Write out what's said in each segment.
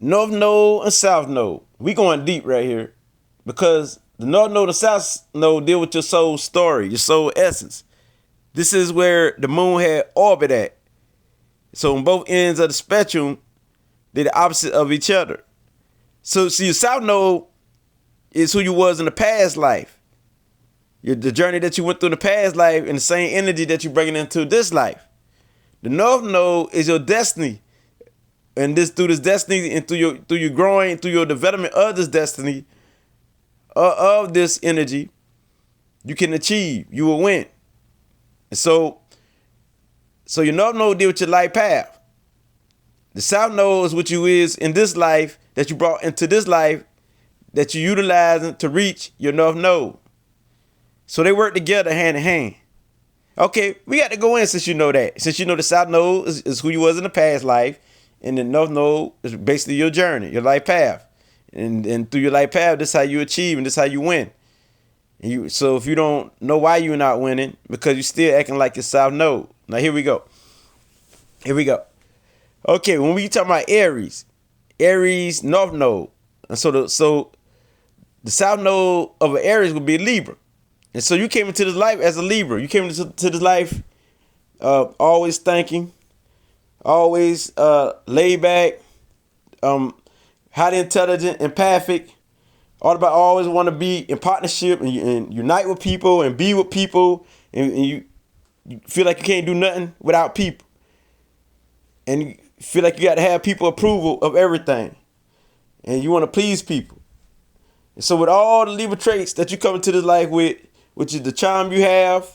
North Node and South Node. We going deep right here because the North Node and South Node deal with your soul story, your soul essence. This is where the moon had orbit at. So on both ends of the spectrum, they're the opposite of each other. So see, your South Node is who you was in the past life. The journey that you went through in the past life and the same energy that you're bringing into this life. The North Node is your destiny. And through this destiny and through your growing, through your development of this destiny, of this energy, you can achieve, you will win. And so your North Node deal with your life path. The South Node is what you is in this life that you brought into this life that you're utilizing to reach your North Node. So they work together hand in hand. Okay, we got to go in since you know that. Since you know the South Node is who you was in the past life, and the North Node is basically your journey, your life path. And through your life path, this is how you achieve and this is how you win. So if you don't know why you're not winning, because you're still acting like your South Node. Now here we go. Okay, when we talk about Aries North Node. And so the South Node of an Aries would be Libra. And so you came into this life as a Libra. You came into this life always thinking, always laid back, highly intelligent, empathic, all about always want to be in partnership and unite with people and be with people, and you feel like you can't do nothing without people, and you feel like you got to have people approval of everything, and you want to please people. And so with all the Libra traits that you come into this life with, which is the charm you have,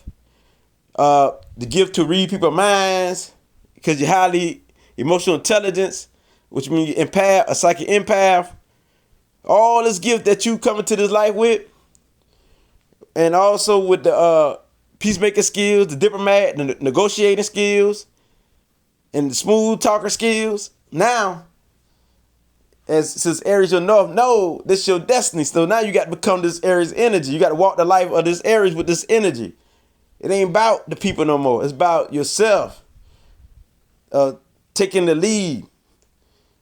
the gift to read people's minds, because you're highly emotional intelligence, which means you're empath, a psychic empath. All this gift that you come into this life with, and also with the peacemaking skills, the diplomat, the negotiating skills, and the smooth talker skills. Now, since Aries your North Node, this is your destiny. So now you got to become this Aries energy. You got to walk the life of this Aries with this energy. It ain't about the people no more. It's about yourself. Taking the lead,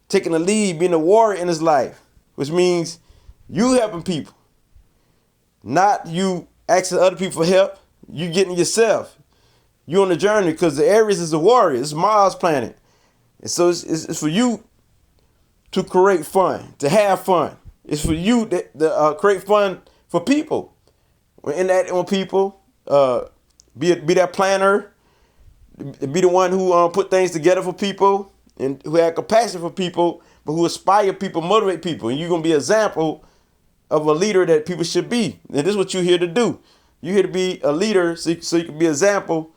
being a warrior in his life, which means you helping people, not you asking other people for help. You getting yourself. You on the journey, because the Aries is a warrior. It's Mars planet, and so it's for you to create fun, to have fun. It's for you to create fun for people. We're interacting with people. Be that planner. Be the one who put things together for people and who have compassion for people, but who inspire people, motivate people. And you're going to be an example of a leader that people should be. And this is what you're here to do. You're here to be a leader so you can be an example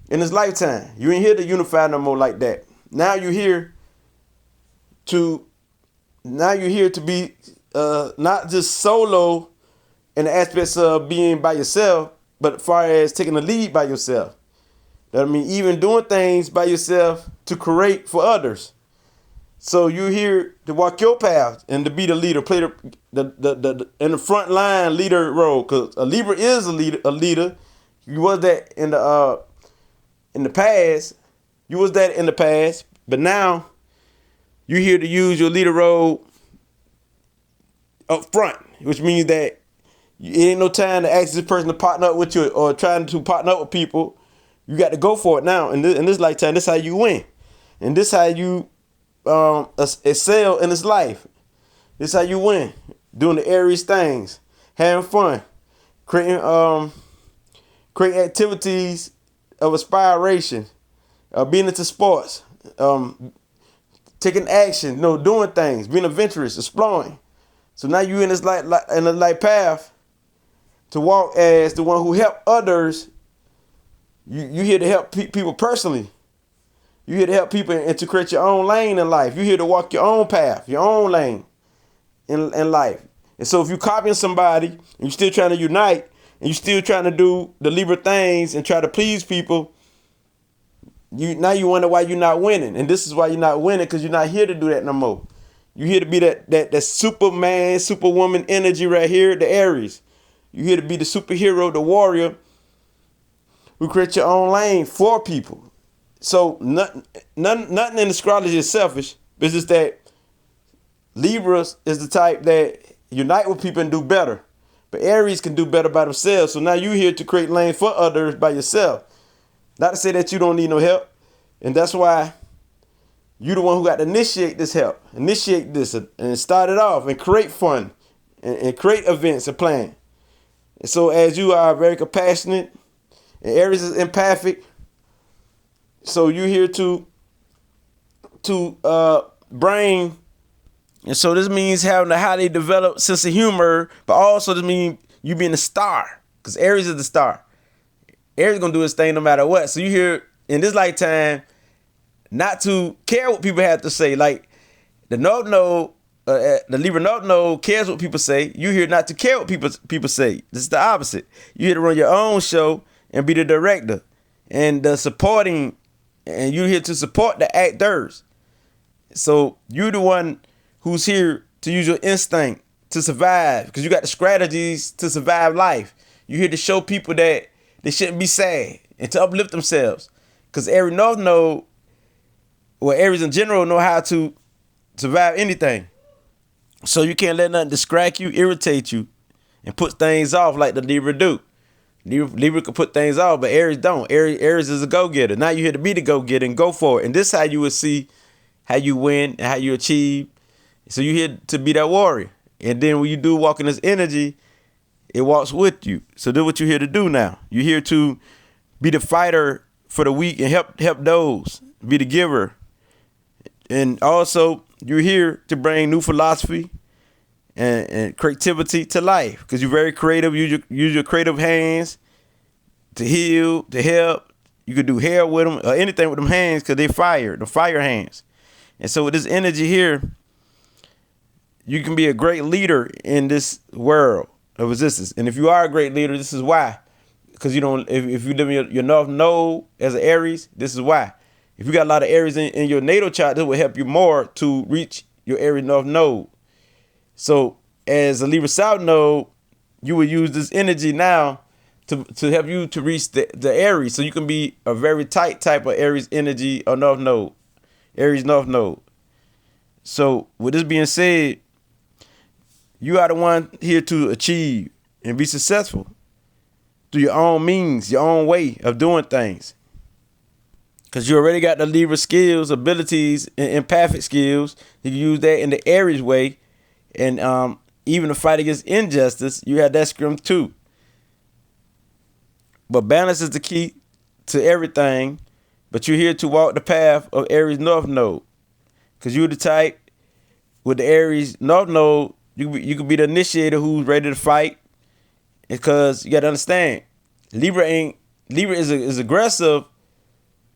in this lifetime. You ain't here to unify no more like that. Now you're here to be not just solo in the aspects of being by yourself, but as far as taking the lead by yourself. That means even doing things by yourself to create for others. So you're here to walk your path and to be the leader, play the in the front line leader role. Because a Libra is a leader. You was that in the past. You was that in the past, but now you're here to use your leader role up front, which means that it ain't no time to ask this person to partner up with you or trying to partner up with people. You got to go for it now. In this lifetime, this is how you win. And this is how you excel in this life. This is how you win. Doing the Aries things. Having fun. Creating activities of inspiration. Being into sports. Taking action. Doing things. Being adventurous. Exploring. So now you in this life path to walk as the one who help others. You here to help people personally. You here to help people and to create your own lane in life. You here to walk your own path, your own lane in life. And so if you're copying somebody and you're still trying to unite and you're still trying to do the Libra things and try to please people, you wonder why you're not winning. And this is why you're not winning, because you're not here to do that no more. You're here to be that Superman, Superwoman energy right here, the Aries. You're here to be the superhero, the warrior, who create your own lane for people. So nothing in astrology is selfish. It's just that Libras is the type that unite with people and do better. But Aries can do better by themselves. So now you're here to create lane for others by yourself. Not to say that you don't need no help. And that's why you're the one who got to initiate this help. Initiate this and start it off and create fun and create events and plan. And so as you are very compassionate and Aries is empathic, so you're here to bring. And so this means having a highly developed sense of humor, but also this means you being a star, because Aries is the star. Aries gonna do his thing no matter what. So you here in this lifetime not to care what people have to say. Like the North Node, the Libra North Node cares what people say. You here not to care what people say. This is the opposite. You here to run your own show and be the director and the supporting, and you're here to support the actors. So you're the one who's here to use your instinct to survive, because you got the strategies to survive life. You're here to show people that they shouldn't be sad and to uplift themselves. Because Aries North Node, well, Aries in general know how to survive anything. So you can't let nothing distract you, irritate you, and put things off like the Libra do. Libra can put things off, but Aries don't. Aries is a go-getter. Now you're here to be the go-getter and go for it. And this is how you will see how you win and how you achieve. So you're here to be that warrior. And then when you do walk in this energy, it walks with you. So this is what you're here to do now. You're here to be the fighter for the weak and help those. Be the giver. And also, you're here to bring new philosophy and creativity to life, because you're very creative. Use your creative hands to heal, to help. You could do hair with them or anything with them hands, because they the fire hands. And so with this energy here, you can be a great leader in this world of resistance. And if you are a great leader, this is why. Because you don't, if you live in your North Node as an Aries, this is why. If you got a lot of Aries in your natal chart, this will help you more to reach your Aries North Node. So as a Libra South Node, you will use this energy now to help you to reach the Aries. So you can be a very tight type of Aries energy or North Node, Aries North Node. So with this being said, you are the one here to achieve and be successful through your own means, your own way of doing things. Because you already got the Libra skills, abilities, and empathic skills. You can use that in the Aries way. And even to fight against injustice, you have that scrim too. But balance is the key to everything. But you're here to walk the path of Aries North Node. Because you're the type with the Aries North Node, you could be the initiator who's ready to fight. Because you got to understand, Libra is aggressive,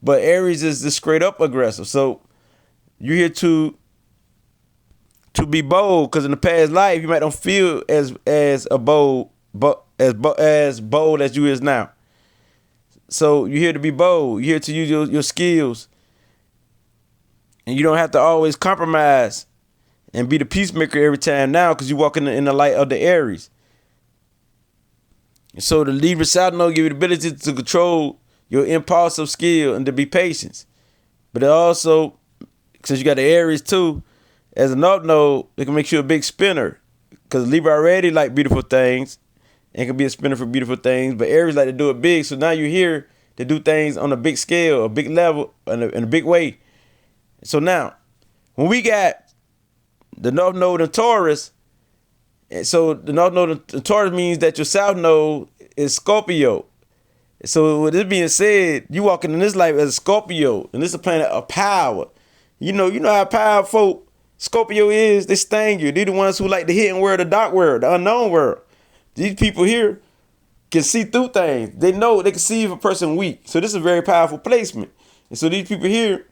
but Aries is the straight up aggressive. So you're here to be bold, because in the past life you might don't feel as bold as you is now. So you're here to be bold. You're here to use your skills, and you don't have to always compromise and be the peacemaker every time now, because you walk in the light of the Aries. And so the Libra South Node give you the ability to control your impulsive skill and to be patient. But it also, since you got the Aries too, as a North Node, it can make you a big spinner. Because Libra already like beautiful things and can be a spinner for beautiful things. But Aries like to do it big. So now you're here to do things on a big scale, a big level, in a big way. So now, when we got the North Node and Taurus, and so the North Node and Taurus means that your South Node is Scorpio. So with this being said, you walking in this life as a Scorpio, and this is a planet of power. You know how powerful Scorpio is. They sting you. They're the ones who like the hidden world, the dark world, the unknown world. These people here can see through things. They know they can see if a person weak. So this is a very powerful placement. And so these people here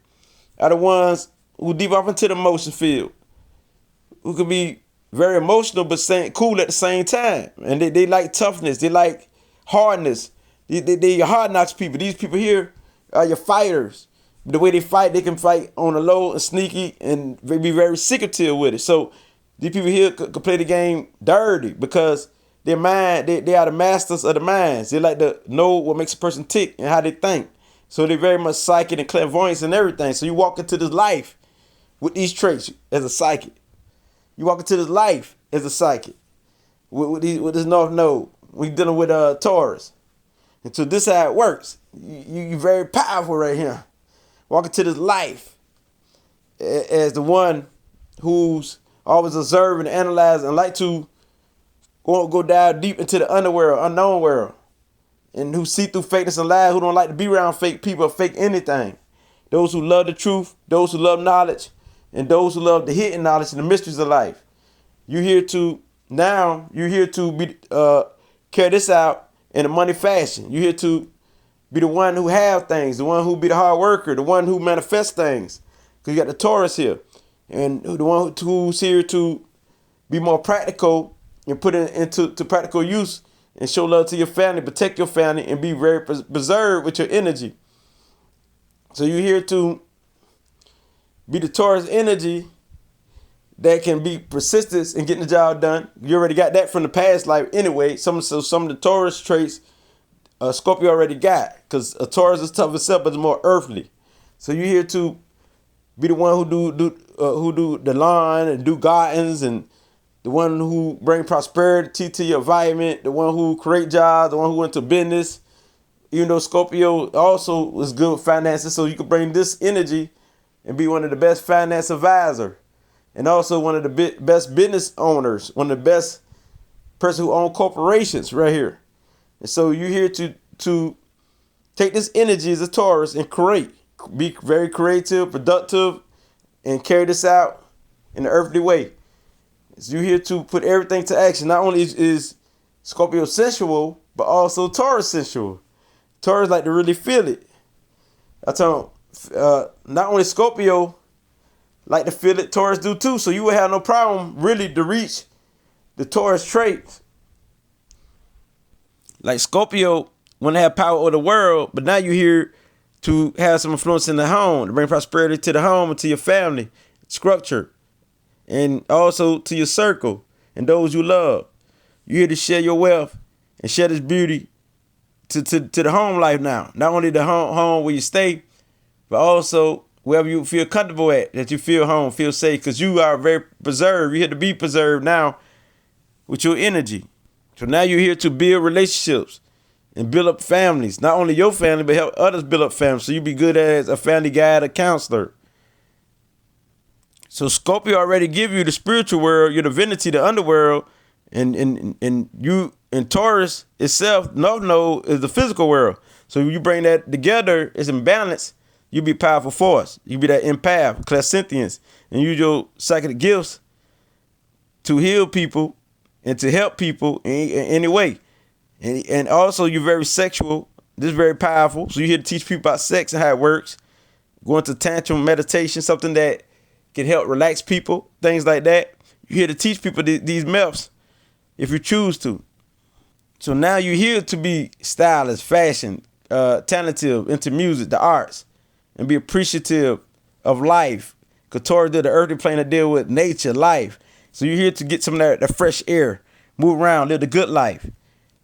are the ones who deep off into the emotion field, who can be very emotional but cool at the same time. And they like toughness. They like hardness. They hard knocks people. These people here are your fighters. The way they fight, they can fight on the low and sneaky and be very secretive with it. So these people here could play the game dirty, because their mind, they are the masters of the minds. They like to know what makes a person tick and how they think. So they're very much psychic and clairvoyance and everything. So you walk into this life with these traits as a psychic. You walk into this life as a psychic with this North Node. We dealing with Taurus. And so this is how it works. You very powerful right here. Walk into this life as the one who's always observing, analyzing, and like to go down deep into the underworld, unknown world. And who see through fakeness and lies, who don't like to be around fake people or fake anything. Those who love the truth, those who love knowledge, and those who love the hidden knowledge and the mysteries of life. You're here to be carry this out in a money fashion. You're here to be the one who have things, the one who be the hard worker, the one who manifests things. Because you got the Taurus here. And the one who's here to be more practical and put it into practical use and show love to your family, protect your family, and be very preserved with your energy. So you're here to be the Taurus energy that can be persistent in getting the job done. You already got that from the past life anyway. Some of the Taurus traits Scorpio already got, because a Taurus is tough itself, but it's more earthly. So you're here to be the one who do the lawn and do gardens, and the one who bring prosperity to your environment, the one who create jobs, the one who went to business. Even though Scorpio also was good with finances, so you could bring this energy and be one of the best finance advisor, and also one of the best business owners, one of the best person who own corporations right here. And so you're here to take this energy as a Taurus and be very creative, productive, and carry this out in the earthly way. So you're here to put everything to action. Not only is Scorpio sensual, but also Taurus sensual. Taurus like to really feel it. I tell them, not only Scorpio like to feel it, Taurus do too. So you would have no problem really to reach the Taurus traits. Like Scorpio want to have power over the world, but now you're here to have some influence in the home, to bring prosperity to the home and to your family structure, and also to your circle and those you love. You're here to share your wealth and share this beauty to the home life now. Not only the home where you stay, but also wherever you feel comfortable at, that you feel home, feel safe, because you are very preserved. You're here to be preserved now with your energy. So now you're here to build relationships and build up families. Not only your family, but help others build up families. So you be good as a family guide, a counselor. So Scorpio already give you the spiritual world, your divinity, the underworld, and you and Taurus itself, North Node, is the physical world. So when you bring that together, it's in balance. You be powerful force. You be that empath, clairsentience, and use your psychic gifts to heal people and to help people in any way. And also you're very sexual. This is very powerful. So you're here to teach people about sex and how it works. Going to tantrum meditation, something that can help relax people, things like that. You're here to teach people these myths if you choose to. So now you're here to be stylish, fashion, talented, into music, the arts, and be appreciative of life. Because Taurus did the earthly plane to deal with nature, life. So you're here to get some of that fresh air, move around, live the good life.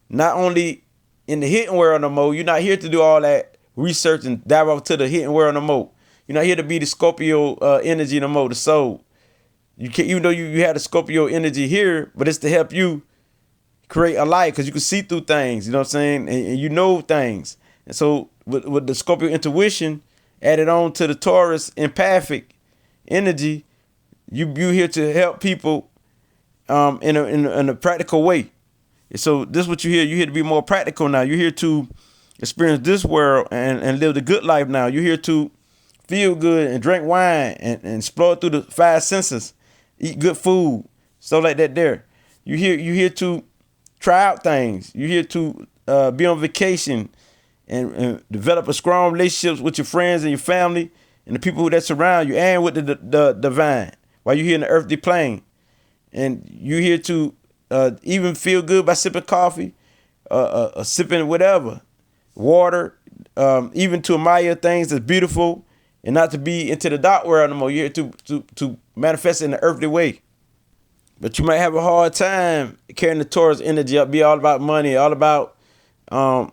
Not only in the hidden world no more, you're not here to do all that research and dive off to the hidden world no more. You're not here to be the Scorpio energy no more, the soul. You can't, even though you have the Scorpio energy here, but it's to help you create a life, because you can see through things, you know what I'm saying? And you know things. And so with the Scorpio intuition added on to the Taurus empathic energy, you here to help people in a practical way. And so this is what you're here. You're here to be more practical now. You're here to experience this world and live the good life now. You're here to feel good and drink wine and explore through the five senses, eat good food, stuff like that there. You're here to try out things. You're here to be on vacation and develop a strong relationships with your friends and your family and the people that surround you, and with the divine while you're here in the earthly plane. And you're here to even feel good by sipping coffee, sipping whatever, water, even to admire things that's beautiful and not to be into the dark world no more. You're here to manifest in the earthly way. But you might have a hard time carrying the Taurus energy up, be all about money, all about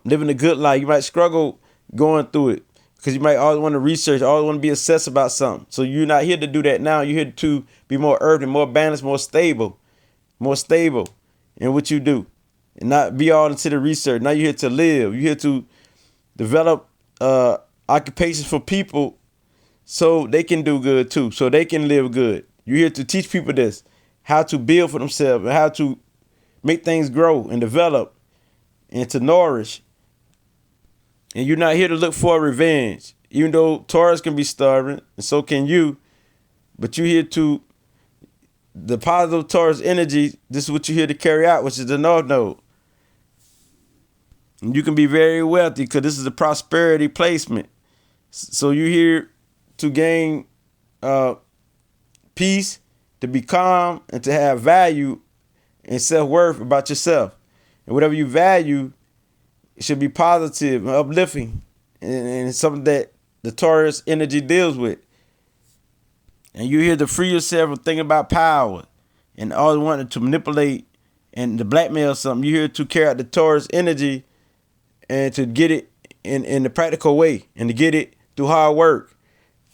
living a good life. You might struggle going through it. because you might always want to research, always want to be obsessed about something. So you're not here to do that now. You're here to be more earthly, more balanced, more stable in what you do, and not be all into the research. Now you're here to live. You're here to develop occupations for people so they can do good too, so they can live good. You're here to teach people this, how to build for themselves and how to make things grow and develop and to nourish. And you're not here to look for revenge, even though Taurus can be stubborn and so can you, but you're here to, the positive Taurus energy, this is what you're here to carry out, which is the North Node. And you can be very wealthy because this is a prosperity placement. So you're here to gain peace, to be calm, and to have value and self-worth about yourself. And whatever you value, it should be positive and uplifting, and something that the Taurus energy deals with. And you're here to free yourself from thinking about power and always wanting to manipulate and to blackmail something. You're here to carry out the Taurus energy and to get it in the practical way and to get it through hard work.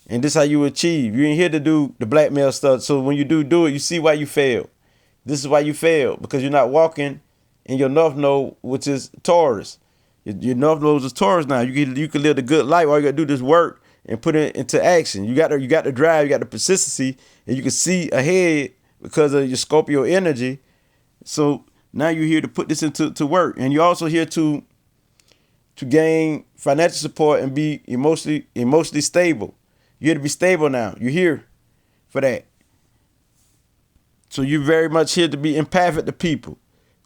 And this is how you achieve. You ain't here to do the blackmail stuff. So when you do it, you see why you fail. This is why you fail, because you're not walking in your North Node, which is Taurus. Your North Node is Taurus now. You can live the good life. All you gotta do is work and put it into action. You got the drive, you got the persistency, and you can see ahead because of your Scorpio energy. So now you're here to put this into work, and you're also here to gain financial support and be emotionally stable. You're here to be stable now. You're here for that. So you're very much here to be empathic to people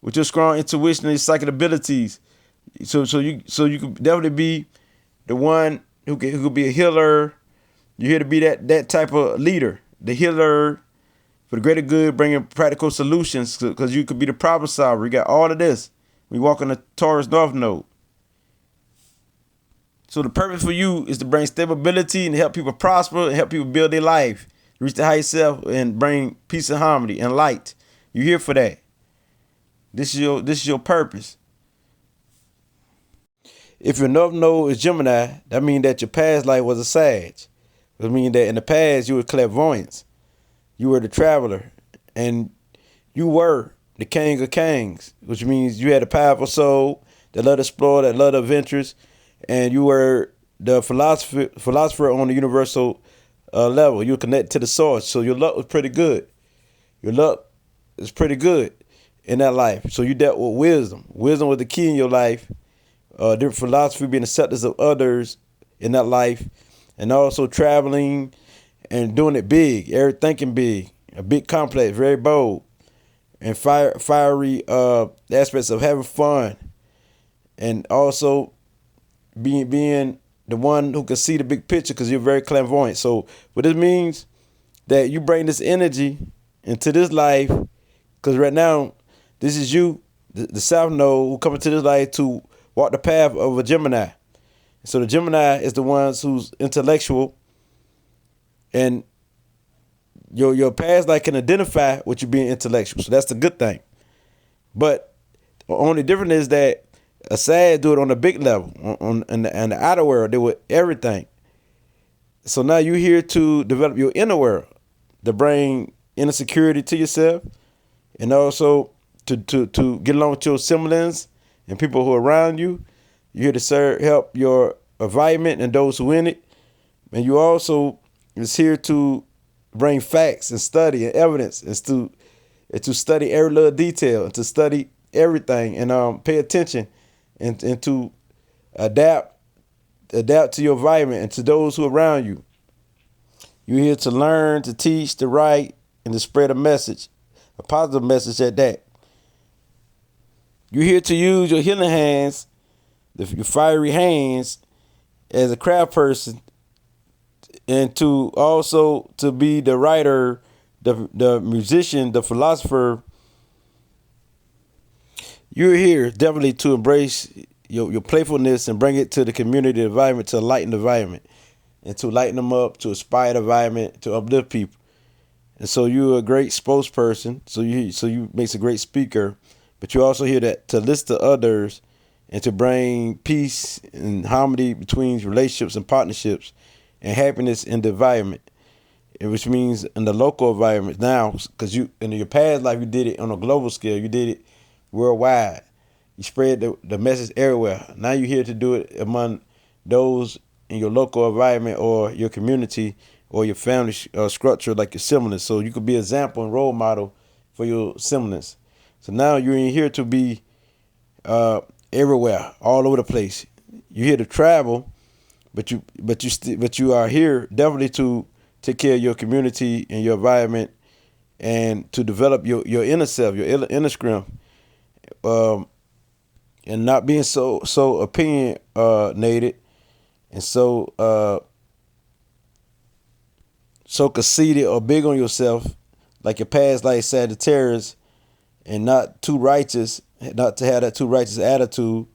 with your strong intuition and psychic abilities. So you could definitely be the one who could be a healer. You're here to be that type of leader, the healer for the greater good, bringing practical solutions, because you could be the problem solver. You got all of this. We walk on the Taurus North Node. So the purpose for you is to bring stability and help people prosper and help people build their life, reach the higher self, and bring peace and harmony and light. You're here for that. This is your purpose. If your North Node is Gemini, that means that your past life was a Sag. It means that in the past you were clairvoyance. You were the traveler. And you were the king of kings, which means you had a powerful soul that loved to explore, that loved adventures. And you were the philosopher on the universal level. You were connected to the source. So your luck was pretty good. Your luck is pretty good in that life. So you dealt with wisdom. Wisdom was the key in your life. Different philosophy, being acceptance of others in that life, and also traveling and doing it big, thinking big, a big complex, very bold, and fiery aspects of having fun, and also being the one who can see the big picture because you're very clairvoyant. So what this means, that you bring this energy into this life, because right now this is you, the South Node, who come into this life to walk the path of a Gemini. So the Gemini is the ones who's intellectual, and your past life can identify with you being intellectual. So that's the good thing. But the only difference is that a Sag do it on a big level, in the outer world, they with everything. So now you're here to develop your inner world, to bring inner security to yourself, and also to get along with your siblings and people who are around you. You're here to help your environment and those who in it. And you also is here to bring facts and study and evidence, and to study every little detail, and to study everything, and pay attention, and to adapt to your environment and to those who are around you. You're here to learn, to teach, to write, and to spread a message, a positive message at that. You're here to use your healing hands, your fiery hands, as a craft person, and to also to be the writer, the musician, the philosopher. You're here definitely to embrace your playfulness and bring it to the community environment, to lighten the environment, and to lighten them up, to inspire the environment, to uplift people. And so you're a great spokesperson. So you makes a great speaker, but you're also here to listen to others and to bring peace and harmony between relationships and partnerships and happiness in the environment, which means in the local environment now, because you in your past life you did it on a global scale, you did it worldwide, you spread the message everywhere. Now you're here to do it among those in your local environment or your community or your family structure, like your siblings. So you could be an example and role model for your siblings. So now you're in here to be everywhere, all over the place. You're here to travel, but you are here definitely to take care of your community and your environment, and to develop your inner self, your inner strength, and not being so opinionated and so conceited or big on yourself, like your past life Sagittarius, and not too righteous, not to have that too righteous attitude,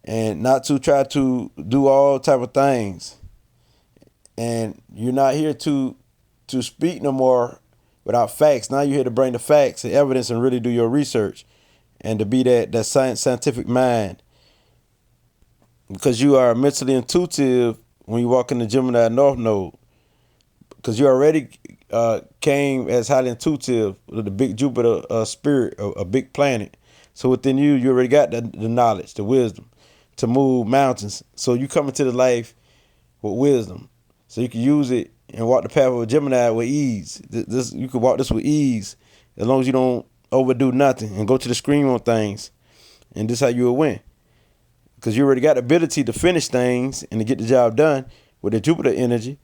and not to try to do all type of things. And you're not here to speak no more without facts. Now you're here to bring the facts and evidence and really do your research, and to be that scientific mind, because you are mentally intuitive when you walk in the Gemini North Node, because you already came as highly intuitive with the big Jupiter spirit, a big planet. So within you already got the knowledge, the wisdom to move mountains. So you come into the life with wisdom, so you can use it and walk the path of a Gemini with ease. You can walk this with ease as long as you don't overdo nothing and go to the screen on things. And this is how you will win, because you already got the ability to finish things and to get the job done with the Jupiter energy.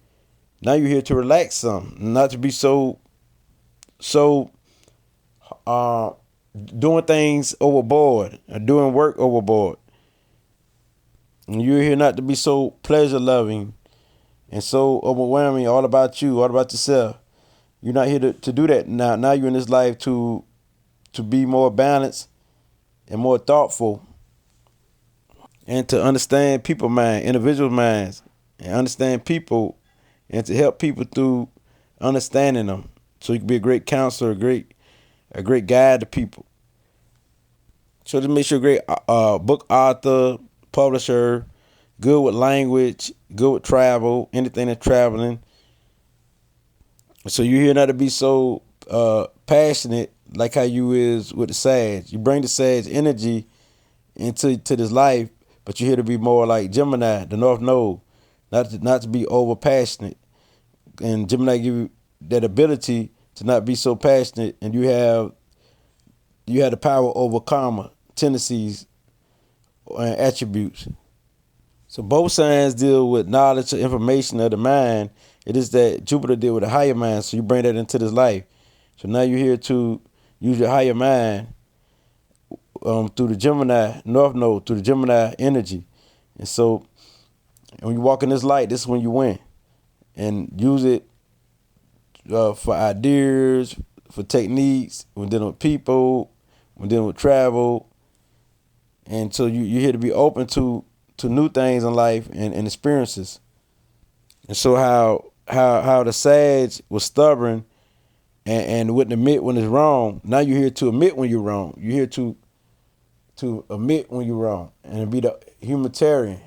Now you're here to relax some, not to be so doing things overboard or doing work overboard. And you're here not to be so pleasure loving and so overwhelming, all about you, all about yourself. You're not here to do that now. Now you're in this life to be more balanced and more thoughtful, and to understand people mind, individual minds, and understand people, and to help people through understanding them. So you can be a great counselor, a great guide to people. So just make sure great book author, publisher, good with language, good with travel, anything that's traveling. So you're here not to be so passionate like how you is with the Sag. You bring the Sag energy into this life, but you're here to be more like Gemini, the North Node, not to be over passionate. And Gemini give you that ability to not be so passionate, and you have the power over karma, tendencies, and attributes. So both signs deal with knowledge or information of the mind. It is that Jupiter deal with the higher mind, so you bring that into this life. So now you're here to use your higher mind through the Gemini North Node, through the Gemini energy. And so when you walk in this light, this is when you win. And use it for ideas, for techniques, when dealing with people, when dealing with travel. And so you're here to be open to new things in life and experiences. And so how the Sag was stubborn and wouldn't admit when it's wrong, now you're here to admit when you're wrong. You're here to admit when you're wrong and be the humanitarian.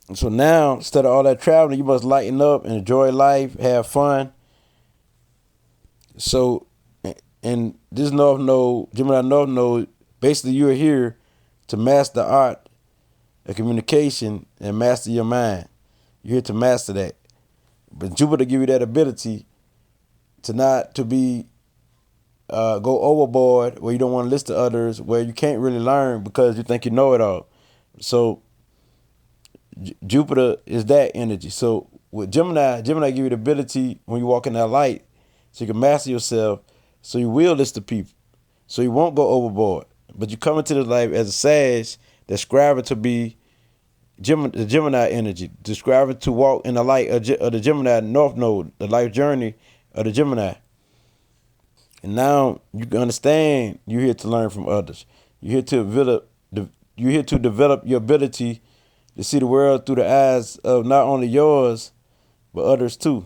And so now, instead of all that traveling, you must lighten up and enjoy life, have fun. So, and this North Node, Gemini North Node, basically you're here to master the art of communication and master your mind. You're here to master that. But Jupiter give you that ability to not to be go overboard, where you don't want to listen to others, where you can't really learn because you think you know it all. So Jupiter is that energy. So with Gemini give you the ability when you walk in that light, so you can master yourself, so you will listen to people, so you won't go overboard. But you come into this life as a Sag that's striving to be the Gemini energy, describing to walk in the light of the Gemini North Node, the life journey of the Gemini. And now you can understand you're here to learn from others. You're here to develop your ability to see the world through the eyes of not only yours, but others too.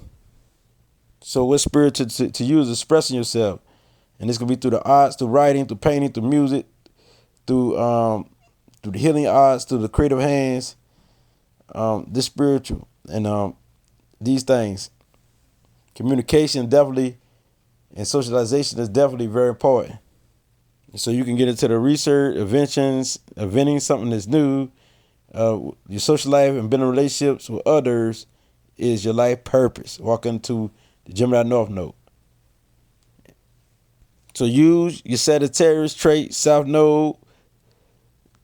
So what spirit to use expressing yourself. And this can be through the arts, through writing, through painting, through music, through through the healing arts, through the creative hands, this spiritual, and these things. Communication definitely, and socialization is definitely very important. So you can get into the research, inventing something that's new. Your social life and building relationships with others is your life purpose. Walking to the Gemini North Node. So use your Sagittarius trait, South Node,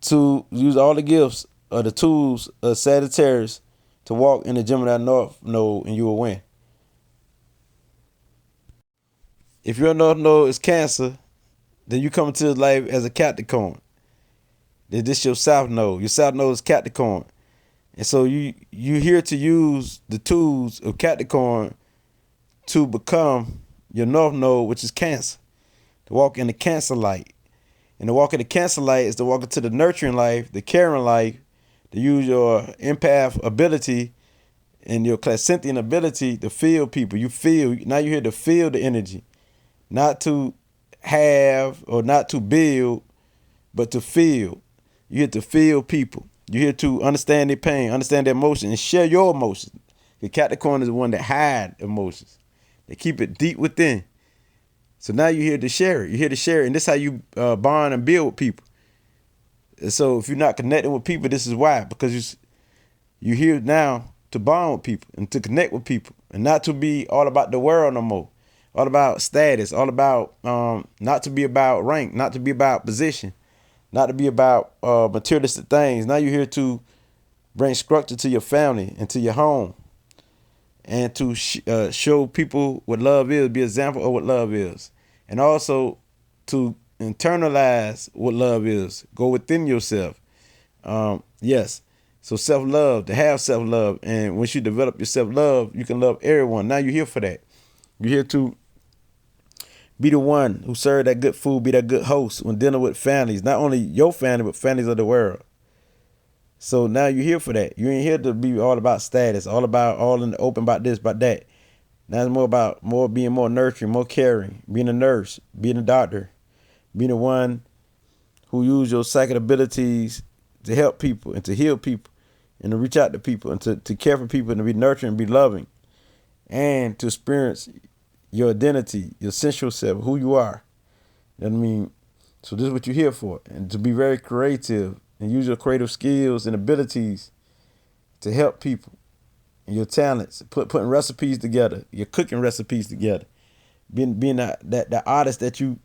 to use all the gifts or the tools of Sagittarius to walk in the Gemini North Node, and you will win. If your North Node is Cancer, then you come into life as a Capricorn. Then this your South Node. Your South Node is Capricorn. And so you here to use the tools of Capricorn to become your North Node, which is Cancer. To walk in the Cancer light. And to walk in the Cancer light is to walk into the nurturing life, the caring life, to use your empath ability and your clairsentient ability to feel people. You feel, now you're here to feel the energy. Not to have or not to build, but to feel. You're here to feel people. You're here to understand their pain, understand their emotions, and share your emotions. The Capricorn is the one that hide emotions. They keep it deep within. So now you're here to share it. You're here to share it, and this is how you bond and build with people. And so if you're not connecting with people, this is why. Because you're here now to bond with people and to connect with people, and not to be all about the world no more. All about status, all about not to be about rank, not to be about position, not to be about materialistic things. Now you're here to bring structure to your family and to your home, and to show people what love is, be an example of what love is, and also to internalize what love is. Go within yourself. Yes. So self-love, to have self-love, and once you develop your self-love, you can love everyone. Now you're here for that. You're here to be the one who serve that good food, be that good host when dealing with families, not only your family, but families of the world. So now you're here for that. You ain't here to be all about status, all in the open about this, about that. Now it's more about being more nurturing, more caring, being a nurse, being a doctor, being the one who use your psychic abilities to help people and to heal people and to reach out to people and to care for people and to be nurturing, be loving, and to experience your identity, your sensual self, who you are. You know what I mean? So this is what you're here for. And to be very creative and use your creative skills and abilities to help people. And your talents, putting recipes together, your cooking recipes together. Being that artist that you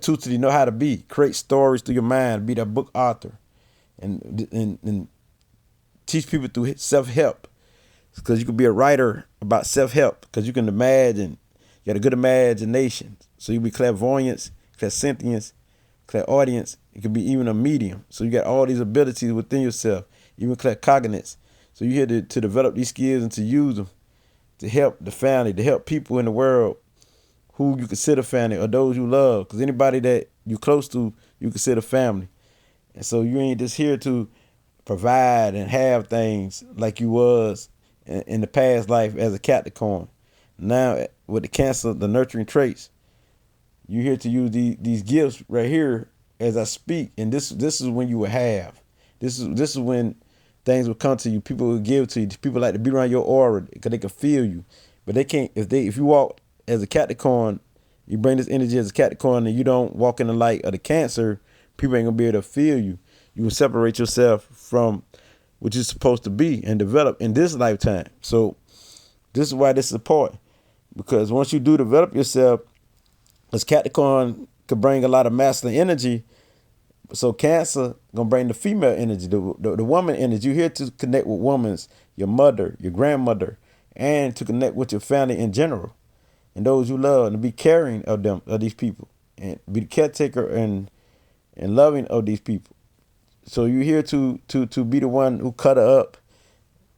totally know how to be. Create stories through your mind, be that book author. And teach people through self-help. Because you can be a writer about self-help. Because you can imagine. You got a good imagination. So you be clairvoyance, clairsentience, clairaudience. It could be even a medium. So you got all these abilities within yourself. Even claircognizance. So you're here to develop these skills and to use them to help the family, to help people in the world who you consider family or those you love. Because anybody that you close to, you consider family. And so you ain't just here to provide and have things like you was in the past life as a Capricorn. Now with the Cancer, the nurturing traits, you're here to use these gifts right here as I speak. And this is when you will have. This is when things will come to you. People will give to you. People like to be around your aura because they can feel you. But they can't, if you walk as a Capricorn, you bring this energy as a Capricorn and you don't walk in the light of the Cancer, people ain't gonna be able to feel you. You will separate yourself from what you're supposed to be and develop in this lifetime. So this is why this is important. Because once you do develop yourself, as Capricorn could bring a lot of masculine energy, so Cancer gonna bring the female energy, the woman energy. You're here to connect with women, your mother, your grandmother, and to connect with your family in general, and those you love, and to be caring of them, of these people, and be the caretaker and loving of these people. So you're here to be the one who cut her up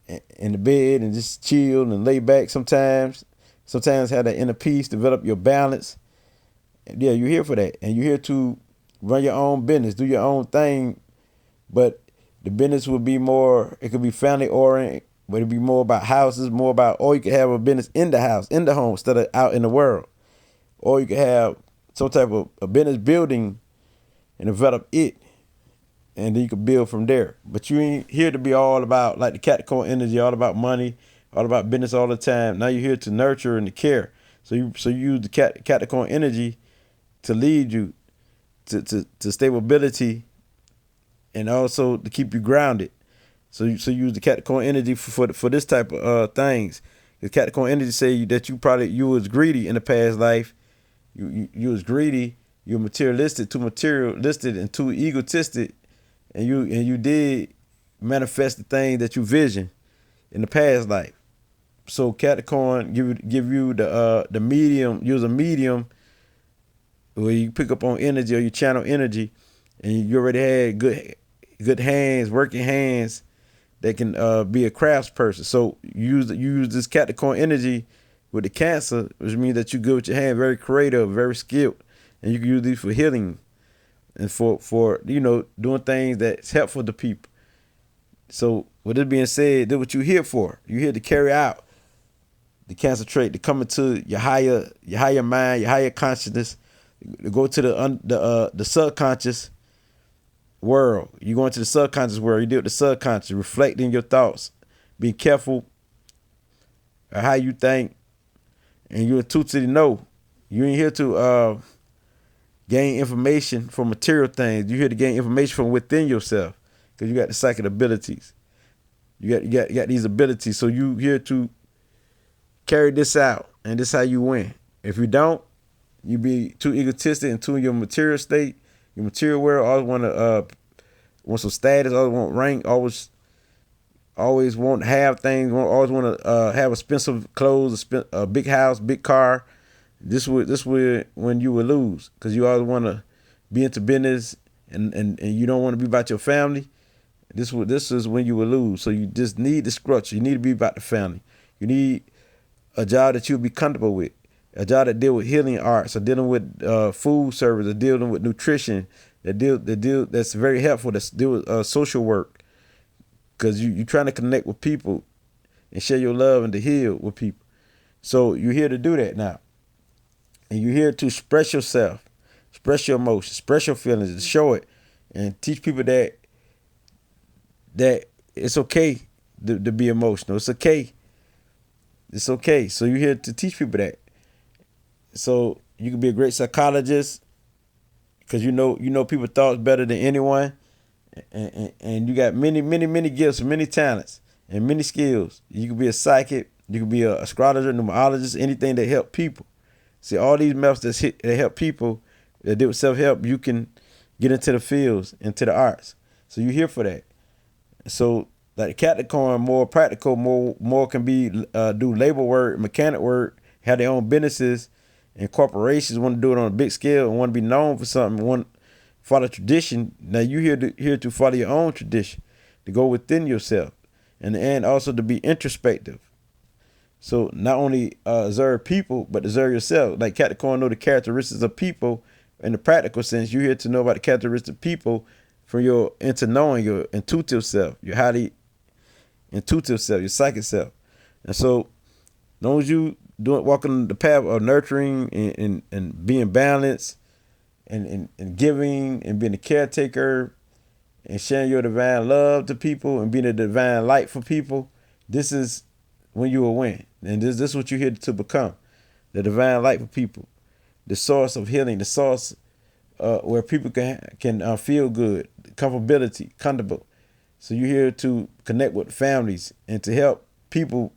in the bed and just chill and lay back sometimes. Sometimes have that inner peace, develop your balance. Yeah, you're here for that. And you're here to run your own business, do your own thing. But the business would be more, it could be family oriented, but it'd be more about houses, more about, or you could have a business in the house, in the home, instead of out in the world. Or you could have some type of a business building and develop it and then you can build from there. But you ain't here to be all about like the Capricorn energy, all about money, all about business all the time. Now you're here to nurture and to care. So you use the Capricorn energy to lead you to stability and also to keep you grounded. So you use the Capricorn energy for this type of things. The Capricorn energy say that you was greedy in the past life. You was greedy. You're materialistic, too materialistic, and too egotistic, and you did manifest the thing that you visioned in the past life. So Capricorn give you the medium. Use a medium where you pick up on energy or you channel energy, and you already had good hands, working hands that can be a crafts person. So you use this Capricorn energy with the Cancer, which means that you good with your hand, very creative, very skilled, and you can use these for healing and for doing things that's helpful to people. So with this being said, that's what you're here for. You're here to carry out the Cancer trait, to come into your higher mind, your higher consciousness, to go to the subconscious world. You go into the subconscious world. You deal with the subconscious, reflecting your thoughts, being careful of how you think, and you intuitively know. You ain't here to gain information from material things. You're here to gain information from within yourself, because you got the psychic abilities. You got these abilities. So you here to carry this out, and this is how you win. If you don't, you be too egotistic and too in your material state, your material world. Always want some status. Always want rank. Always want to have things. Always want to have expensive clothes, a big house, big car. This would when you would lose, because you always want to be into business and you don't want to be about your family. This is when you will lose. So you just need the structure. You need to be about the family. You need a job that you'll be comfortable with. A job that deal with healing arts, or dealing with food service, or dealing with nutrition, that's very helpful. That's deal with social work, because you trying to connect with people and share your love and to heal with people. So you're here to do that now, and you're here to express yourself, express your emotions, express your feelings, and show it, and teach people that it's okay to be emotional. It's okay. It's okay. So you're here to teach people that. So you can be a great psychologist, because you know people's thoughts better than anyone, and you got many gifts, many talents, and many skills. You can be a psychic, you can be an astrologer, numerologist, anything that help people. See, all these methods that help people, that deal with self-help, you can get into the fields, into the arts. So you're here for that. So like Capricorn, more practical, more can be do labor work, mechanic work, have their own businesses. And corporations want to do it on a big scale and want to be known for something, want to follow tradition. Now you here to follow your own tradition, to go within yourself, and also to be introspective. So not only observe people, but observe yourself. Like Capricorn know the characteristics of people in the practical sense. You're here to know about the characteristics of people from your into knowing your intuitive self, your highly intuitive self, your psychic self. And so as long as you walking the path of nurturing and being balanced and giving and being a caretaker and sharing your divine love to people and being a divine light for people, this is when you will win. And this is what you're here to become, the divine light for people, the source of healing, the source where people can feel good, comfortability, comfortable. So you're here to connect with families and to help people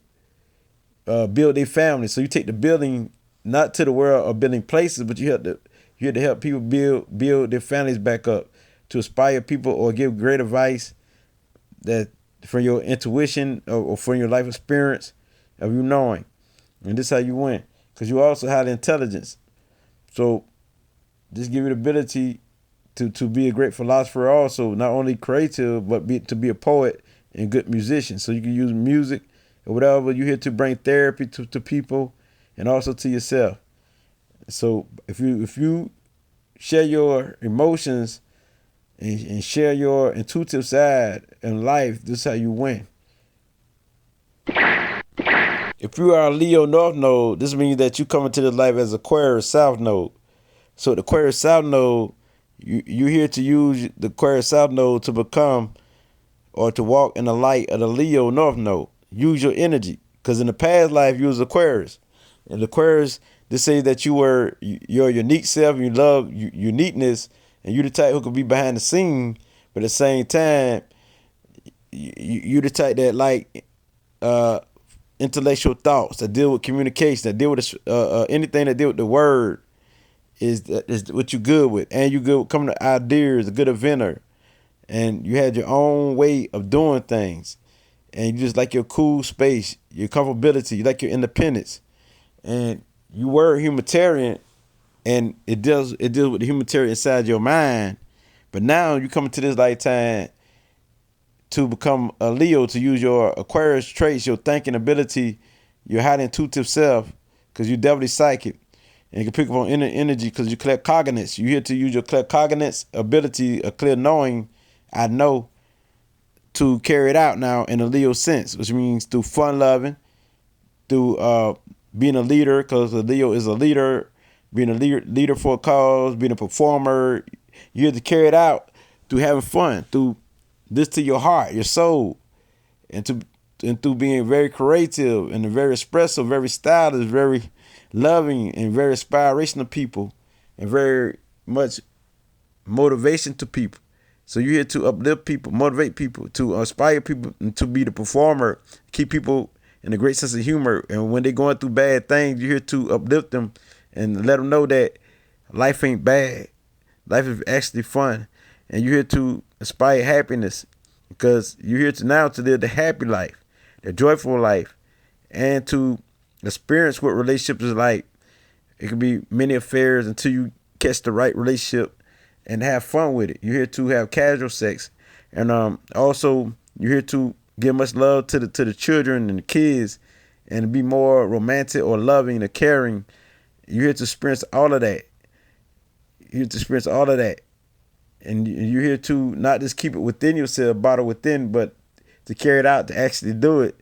build their families. So you take the building not to the world of building places, but you're here to help people build their families back up, to inspire people or give great advice that from your intuition or from your life experience of you knowing. And this is how you win, because you also have the intelligence. So just give you the ability to be a great philosopher, also not only creative, but to be a poet and good musician. So you can use music or whatever. You're here to bring therapy to people and also to yourself. So if you share your emotions and share your intuitive side in life, this is how you win. If you are a Leo North Node, this means that you come into this life as Aquarius South Node. So the Aquarius South Node, you're here to use the Aquarius South Node to become or to walk in the light of the Leo North Node. Use your energy. Because in the past life, you was Aquarius. And Aquarius, they say that you were your unique self, and you love uniqueness, and you the type who could be behind the scene, but at the same time, you the type that like intellectual thoughts, that deal with communication, that deal with anything that deal with the word is what you good with. And you good with coming to ideas, a good inventor. And you had your own way of doing things. And you just like your cool space, your comfortability, you like your independence. And you were a humanitarian, and it deals with the humanitarian inside your mind. But now you come into this lifetime to become a Leo, to use your Aquarius traits, your thinking ability, your highly intuitive self, because you're definitely psychic. And you can pick up on inner energy because you clear cognates. You're here to use your clear cognates ability, a clear knowing, I know, to carry it out now in a Leo sense, which means through fun loving, through being a leader, because a Leo is a leader, being a leader for a cause, being a performer. You have to carry it out through having fun, through this to your heart, your soul, and through being very creative and very expressive, very stylish, very loving, and very inspirational people, and very much motivation to people. So you're here to uplift people, motivate people, to inspire people, and to be the performer, keep people in a great sense of humor. And when they're going through bad things, you're here to uplift them and let them know that life ain't bad. Life is actually fun. And you're here to inspire happiness, because you're here to now to live the happy life, the joyful life, and to experience what relationships is like. It could be many affairs until you catch the right relationship and have fun with it. You're here to have casual sex, and also you're here to give much love to the children and the kids, and be more romantic or loving or caring. You're here to experience all of that. You're here to experience all of that, and you're here to not just keep it within yourself, bottle within, but to carry it out, to actually do it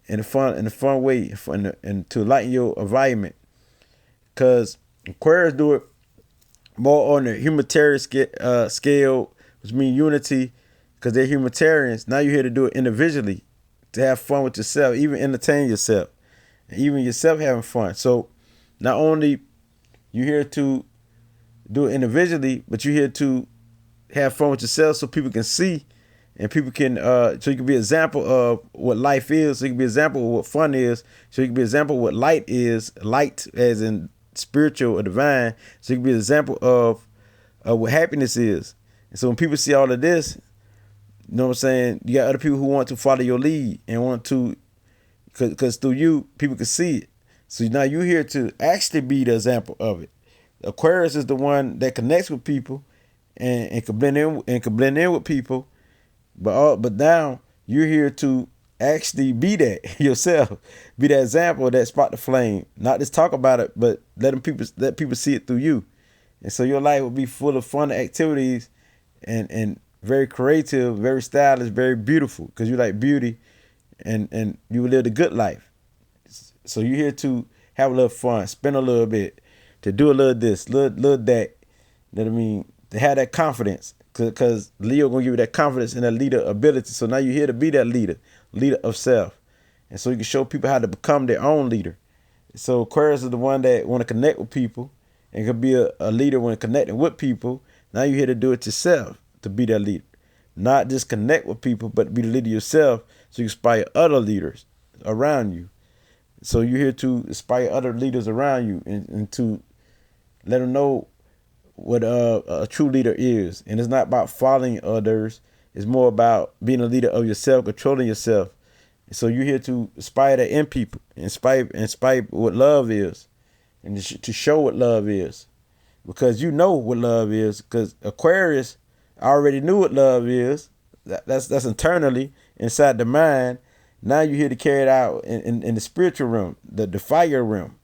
in a fun way, and to lighten your environment. Because Aquarius do it more on the humanitarian scale, which means unity, because they're humanitarians. Now you're here to do it individually, to have fun with yourself, even entertain yourself, and even yourself having fun. So not only you're here to do it individually, but you're here to have fun with yourself so people can see, and people can, so you can be an example of what life is, so you can be an example of what fun is, so you can be an example of what light is, light as in spiritual or divine, so you can be an example of what happiness is. And so when people see all of this, you know what I'm saying, you got other people who want to follow your lead and want to, because through you, people can see it. So now you're here to actually be the example of it. Aquarius is the one that connects with people and can blend in with people, but now you're here to actually be that yourself, be that example that spark the flame. Not just talk about it, but let people see it through you. And so your life will be full of fun activities and very creative, very stylish, very beautiful, because you like beauty, and you will live the good life. So you're here to have a little fun, spend a little bit, to do a little this, little that. You know what I mean? To have that confidence, because Leo gonna give you that confidence and that leader ability. So now you're here to be that leader of self, and so you can show people how to become their own leader. So Aquarius is the one that want to connect with people and can be a leader when connecting with people. Now you're here to do it yourself, to be that leader, not just connect with people, but be the leader yourself, so you inspire other leaders around you. So you're here to inspire other leaders around you, and to let them know what a true leader is. And it's not about following others. It's more about being a leader of yourself, controlling yourself. And so you're here to inspire that in people, inspire what love is, and to show what love is, because you know what love is. Because Aquarius already knew what love is. That's internally inside the mind. Now you're here to carry it out in the spiritual realm, the fire realm.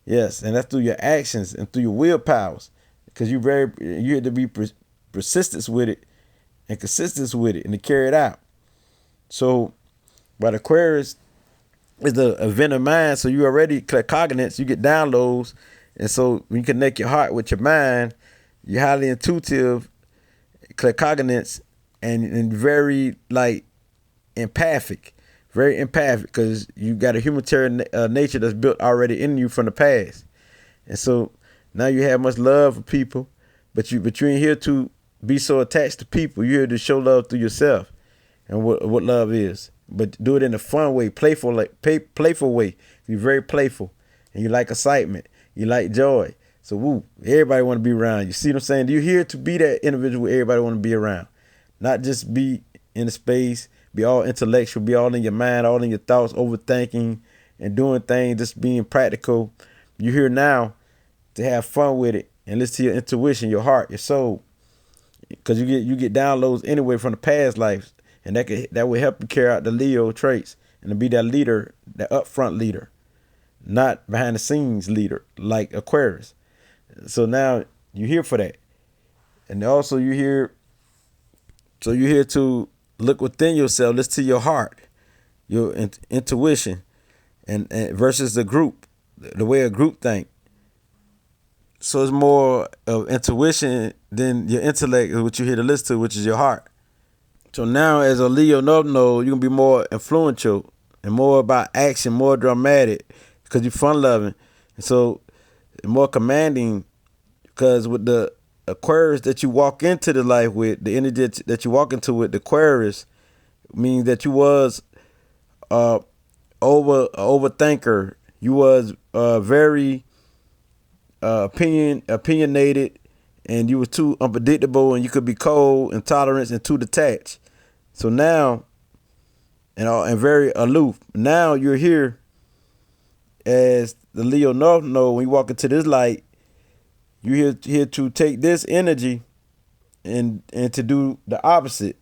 Yes, and that's through your actions and through your willpowers, because you have to be persistent with it and consistent with it, and to carry it out. So, but Aquarius is the event of mind, so you already collect cognates, you get downloads, and so when you connect your heart with your mind, you're highly intuitive, claircognizance and very like empathic, very empathic, because you got a humanitarian nature that's built already in you from the past, and so now you have much love for people, but you ain't here to be so attached to people. You're here to show love through yourself, and what love is, but do it in a fun way, playful way. You're very playful, and you like excitement, you like joy. So woo, everybody want to be around. You see what I'm saying? You're here to be that individual everybody want to be around, not just be in the space, be all intellectual, be all in your mind, all in your thoughts, overthinking and doing things, just being practical. You're here now to have fun with it and listen to your intuition, your heart, your soul, because you get downloads anyway from the past lives, and that will help you carry out the Leo traits and to be that leader, that upfront leader, not behind the scenes leader like Aquarius. So now you're here for that, and also you're here. So you're here to look within yourself, listen to your heart, your intuition, and versus the group, the way a group think. So it's more of intuition than your intellect, is what you're here to listen to, which is your heart. So now as a Leo North Node, you're going to be more influential and more about action, more dramatic, because you're fun loving. And so more commanding, because with the Aquarius that you walk into the life with, the energy that you walk into with the Aquarius, means that you was overthinker. You was very opinionated, and you was too unpredictable, and you could be cold, intolerant, and too detached. So now, and very aloof. Now you're here as the Leo North Node. When you walk into this light, you're here to take this energy and to do the opposite,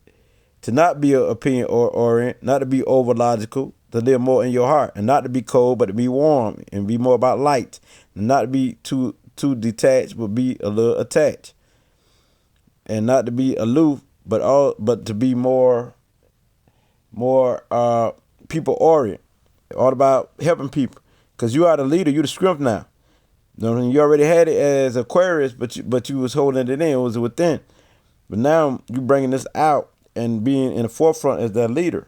to not be an opinion orient, not to be over logical, to live more in your heart, and not to be cold, but to be warm and be more about light, and not to be too detached, but be a little attached, and not to be aloof, but to be more people orient, all about helping people, because you are the leader, you're the strength now. You already had it as Aquarius, but you was holding it in, it was within. But now you bringing this out and being in the forefront as that leader.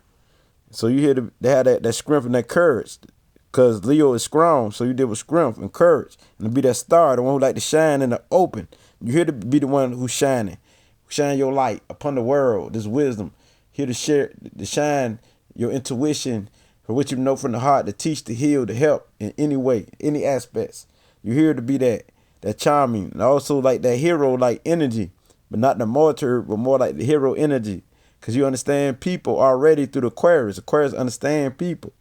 So you here to have that strength and that courage, because Leo is strong. So you deal with strength and courage, and to be that star, the one who like to shine in the open. You're here to be the one who's shining, shine your light upon the world. This wisdom here to share, to shine your intuition for what you know from the heart, to teach, to heal, to help in any way, any aspects. You're here to be that charming, and also like that hero like energy, but not the martyr, but more like the hero energy, because you understand people already through the Aquarius. Aquarius understand people,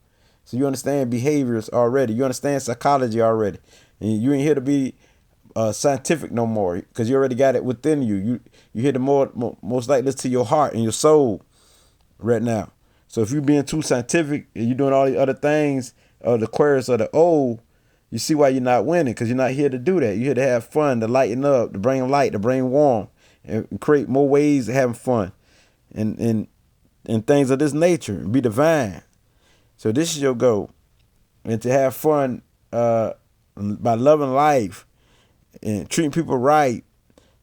so you understand behaviors already. You understand psychology already, and you ain't here to be scientific no more, because you already got it within you. You here to most likely listen to your heart and your soul right now. So if you're being too scientific and you're doing all these other things of the Aquarius or the old, you see why you're not winning, because you're not here to do that. You're here to have fun, to lighten up, to bring light, to bring warm, and create more ways of having fun and things of this nature, and be divine. So this is your goal, and to have fun by loving life and treating people right.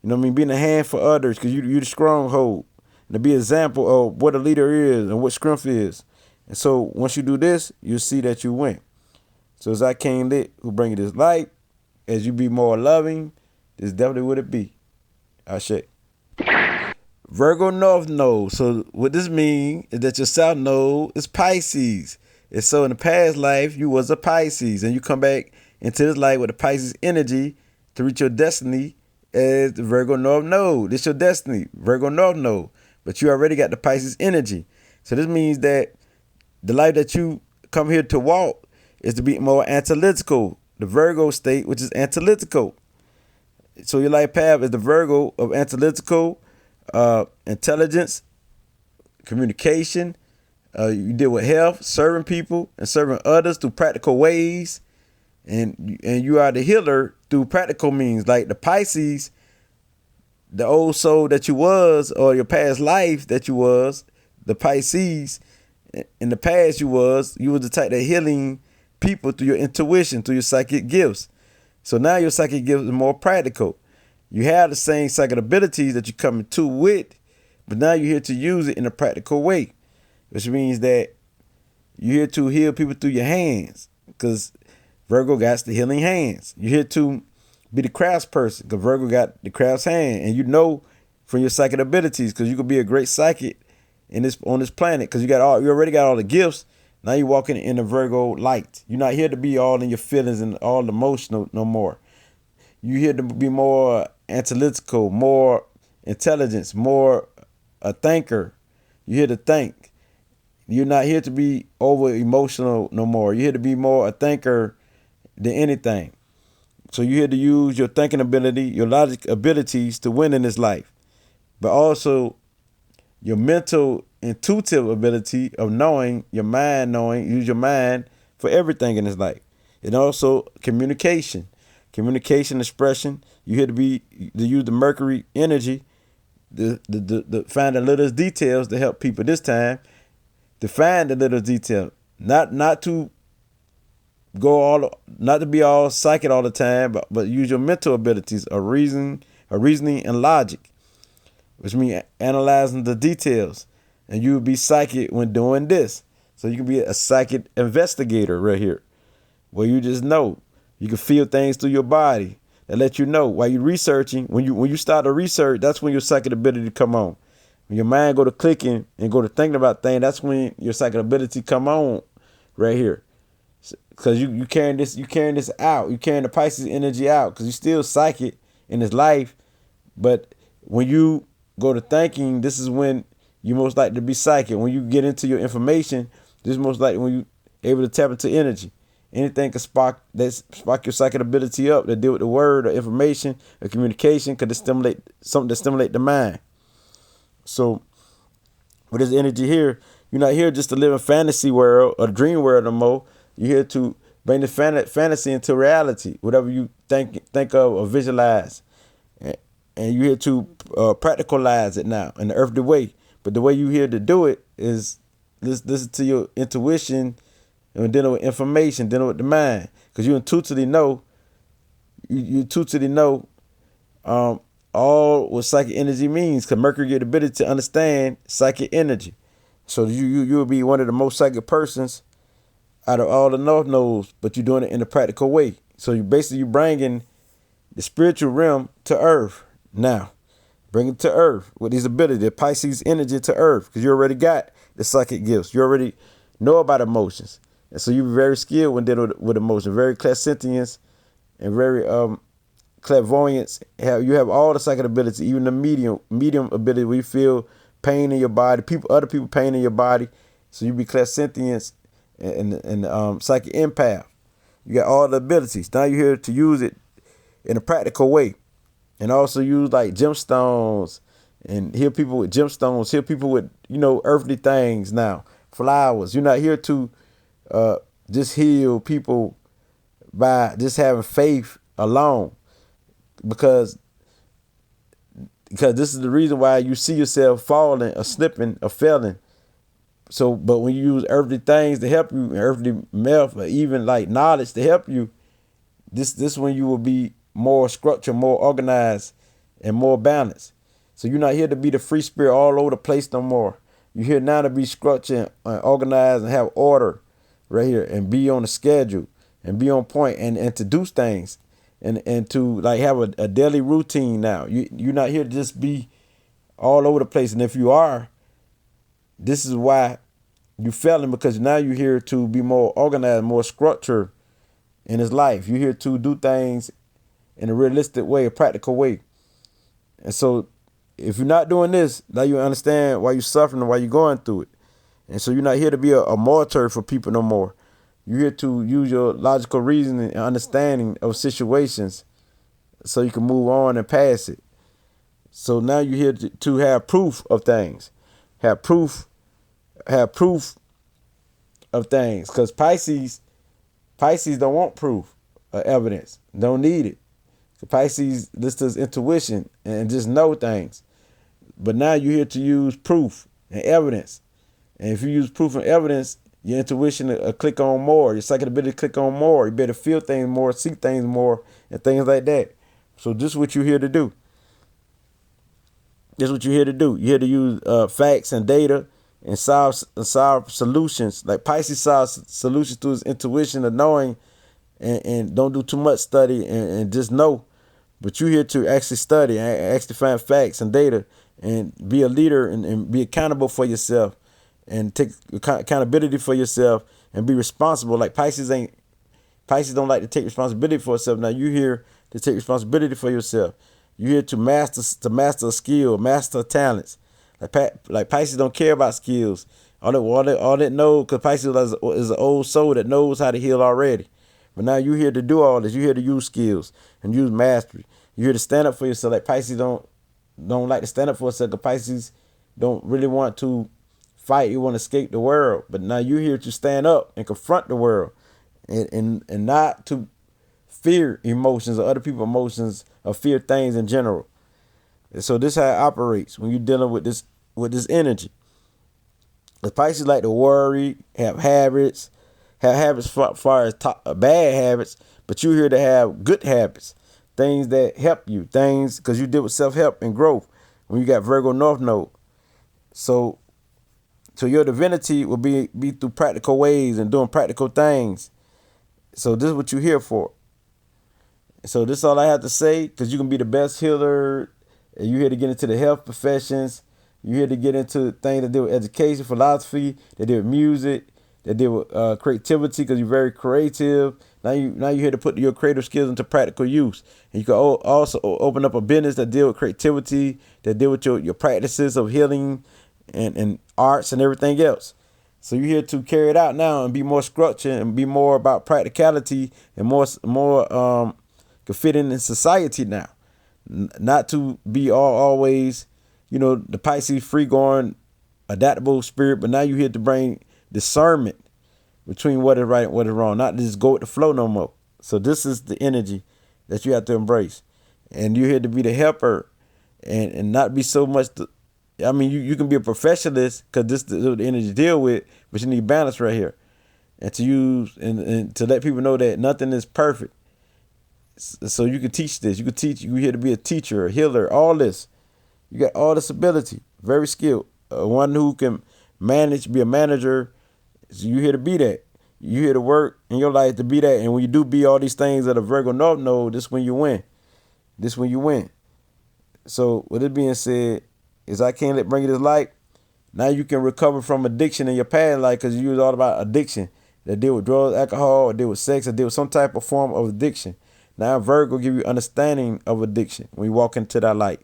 You know what I mean? Being a hand for others, because you're the stronghold, and to be an example of what a leader is and what strength is. And so once you do this, you'll see that you win. So as I came lit, who bring you this light, as you be more loving, this definitely would it be. Ashe. Virgo North Node. So what this means is that your South Node is Pisces. And so in the past life, you was a Pisces, and you come back into this light with the Pisces energy to reach your destiny as the Virgo North Node. This your destiny, Virgo North Node. But you already got the Pisces energy. So this means that the life that you come here to walk is to be more analytical, the Virgo state, which is analytical. So your life path is the Virgo of analytical, intelligence, communication. You deal with health, serving people, and serving others through practical ways. And you are the healer through practical means, like the Pisces, the old soul that you was, or your past life that you was, the Pisces. In the past you was the type that healing people through your intuition, through your psychic gifts. So now your psychic gifts are more practical. You have the same psychic abilities that you're coming to with, but now you're here to use it in a practical way, which means that you're here to heal people through your hands, because Virgo got the healing hands. You're here to be the crafts person, because Virgo got the crafts hand, and you know from your psychic abilities, because you could be a great psychic on this planet, because you already got all the gifts. Now you're walking in the Virgo light. You're not here to be all in your feelings and all emotional no more. You're here to be more analytical, more intelligence, more a thinker. You're here to think. You're not here to be over emotional no more. You're here to be more a thinker than anything. So you're here to use your thinking ability, your logic abilities to win in this life, but also your mental, intuitive ability of knowing, use your mind for everything in this life. And also communication, expression. You're here to use the Mercury energy, to find the little details to help people this time, to find the little detail, not to be all psychic all the time, but use your mental abilities of reasoning and logic, which means analyzing the details. And you will be psychic when doing this. So you can be a psychic investigator right here, where you just know. You can feel things through your body that let you know while you're researching. When you start to research, that's when your psychic ability come on. When your mind go to clicking and go to thinking about things, that's when your psychic ability come on right here. Because you carrying this out. You carrying the Pisces energy out, because you're still psychic in this life. But when you go to thinking, this is when you most likely to be psychic. When you get into your information, this is most likely when you able to tap into energy. Anything can spark your psychic ability up, to deal with the word or information or communication, because it stimulate something to stimulate the mind. So with this energy here, you're not here just to live in fantasy world or dream world no more. You're here to bring the fantasy into reality, whatever you think of or visualize. And you're here to practicalize it now in the earthly way. But the way you're here to do it is listen to your intuition and dealing with information, dealing with the mind. Because you intuitively know, all what psychic energy means. Because Mercury get the ability to understand psychic energy. So you will be one of the most psychic persons out of all the North Nodes, but you're doing it in a practical way. So you bringing the spiritual realm to Earth now. Bring it to Earth with these abilities, the Pisces energy to Earth, because you already got the psychic gifts. You already know about emotions. And so you're very skilled when dealing with emotions, very clairsentience and very clairvoyance. You have all the psychic abilities, even the medium ability where you feel pain in your body, other people pain in your body. So you be clairsentience and psychic empath. You got all the abilities. Now you're here to use it in a practical way. And also use like gemstones and heal people with gemstones, heal people with, earthly things now, flowers. You're not here to just heal people by just having faith alone, because this is the reason why you see yourself falling or slipping or failing. So, but when you use earthly things to help you, earthly math or even like knowledge to help you, this when you will be more structured, more organized, and more balanced. So you're not here to be the free spirit all over the place no more. You're here now to be structured and organized and have order right here, and be on the schedule and be on point and to do things and to like have a daily routine now. You're not here to just be all over the place. And if you are, this is why you failing, because now you're here to be more organized, more structured in his life. You're here to do things in a realistic way, a practical way. And so if you're not doing this, now you understand why you're suffering and why you're going through it. And so you're not here to be a martyr for people no more. You're here to use your logical reasoning and understanding of situations so you can move on and pass it. So now you're here to have proof of things. Have proof of things. Because Pisces don't want proof or evidence. Don't need it. Pisces listens to his intuition and just know things. But now you're here to use proof and evidence. And if you use proof and evidence, your intuition will click on more. Your psychic ability click on more. You better feel things more, see things more, and things like that. So this is what you're here to do. This is what you're here to do. You're here to use facts and data and solve solutions. Like Pisces solves solutions through his intuition of knowing, and don't do too much study and just know. But you're here to actually study and actually find facts and data and be a leader and be accountable for yourself and take accountability for yourself and be responsible. Like Pisces don't like to take responsibility for itself. Now you're here to take responsibility for yourself. You're here to master a skill, master talents. Like Pisces don't care about skills. All that know, because Pisces is an old soul that knows how to heal already. But now you're here to do all this. You're here to use skills and use mastery. You're here to stand up for yourself. Like Pisces don't like to stand up for itself, because Pisces don't really want to fight. You want to escape the world. But now you're here to stand up and confront the world and not to fear emotions or other people's emotions or fear things in general. And so this is how it operates when you're dealing with this energy. The Pisces like to worry, have habits far as bad habits, but you're here to have good habits, things that help you, things because you deal with self-help and growth when you got Virgo North Node. So your divinity will be through practical ways and doing practical things. So this is what you're here for. So this is all I have to say, because you can be the best healer. And you're here to get into the health professions. You're here to get into things that deal with education, philosophy, that deal with music, that deal with creativity, because you're very creative. Now you're here to put your creative skills into practical use. And you can also open up a business that deal with creativity, that deal with your practices of healing and arts and everything else. So you're here to carry it out now and be more structured and be more about practicality and more can fit in society now. Not to be always, the Pisces free-going, adaptable spirit, but now you're here to bring discernment between what is right and what is wrong, not to just go with the flow no more. So this is the energy that you have to embrace. And you're here to be the helper and not be so much, you can be a professionalist because this is what the energy deal with, but you need balance right here. And to use and to let people know that nothing is perfect. So you can teach this. You're here to be a teacher, a healer, all this. You got all this ability, very skilled. One who can be a manager. So you're here to be that. You're here to work in your life to be that. And when you do be all these things at a Virgo North Node, this is when you win. So with it being said, is I can't bring you this light. Now you can recover from addiction in your past life, because you was all about addiction. That deal with drugs, alcohol, or deal with sex, or deal with some type of form of addiction. Now Virgo give you understanding of addiction when you walk into that light,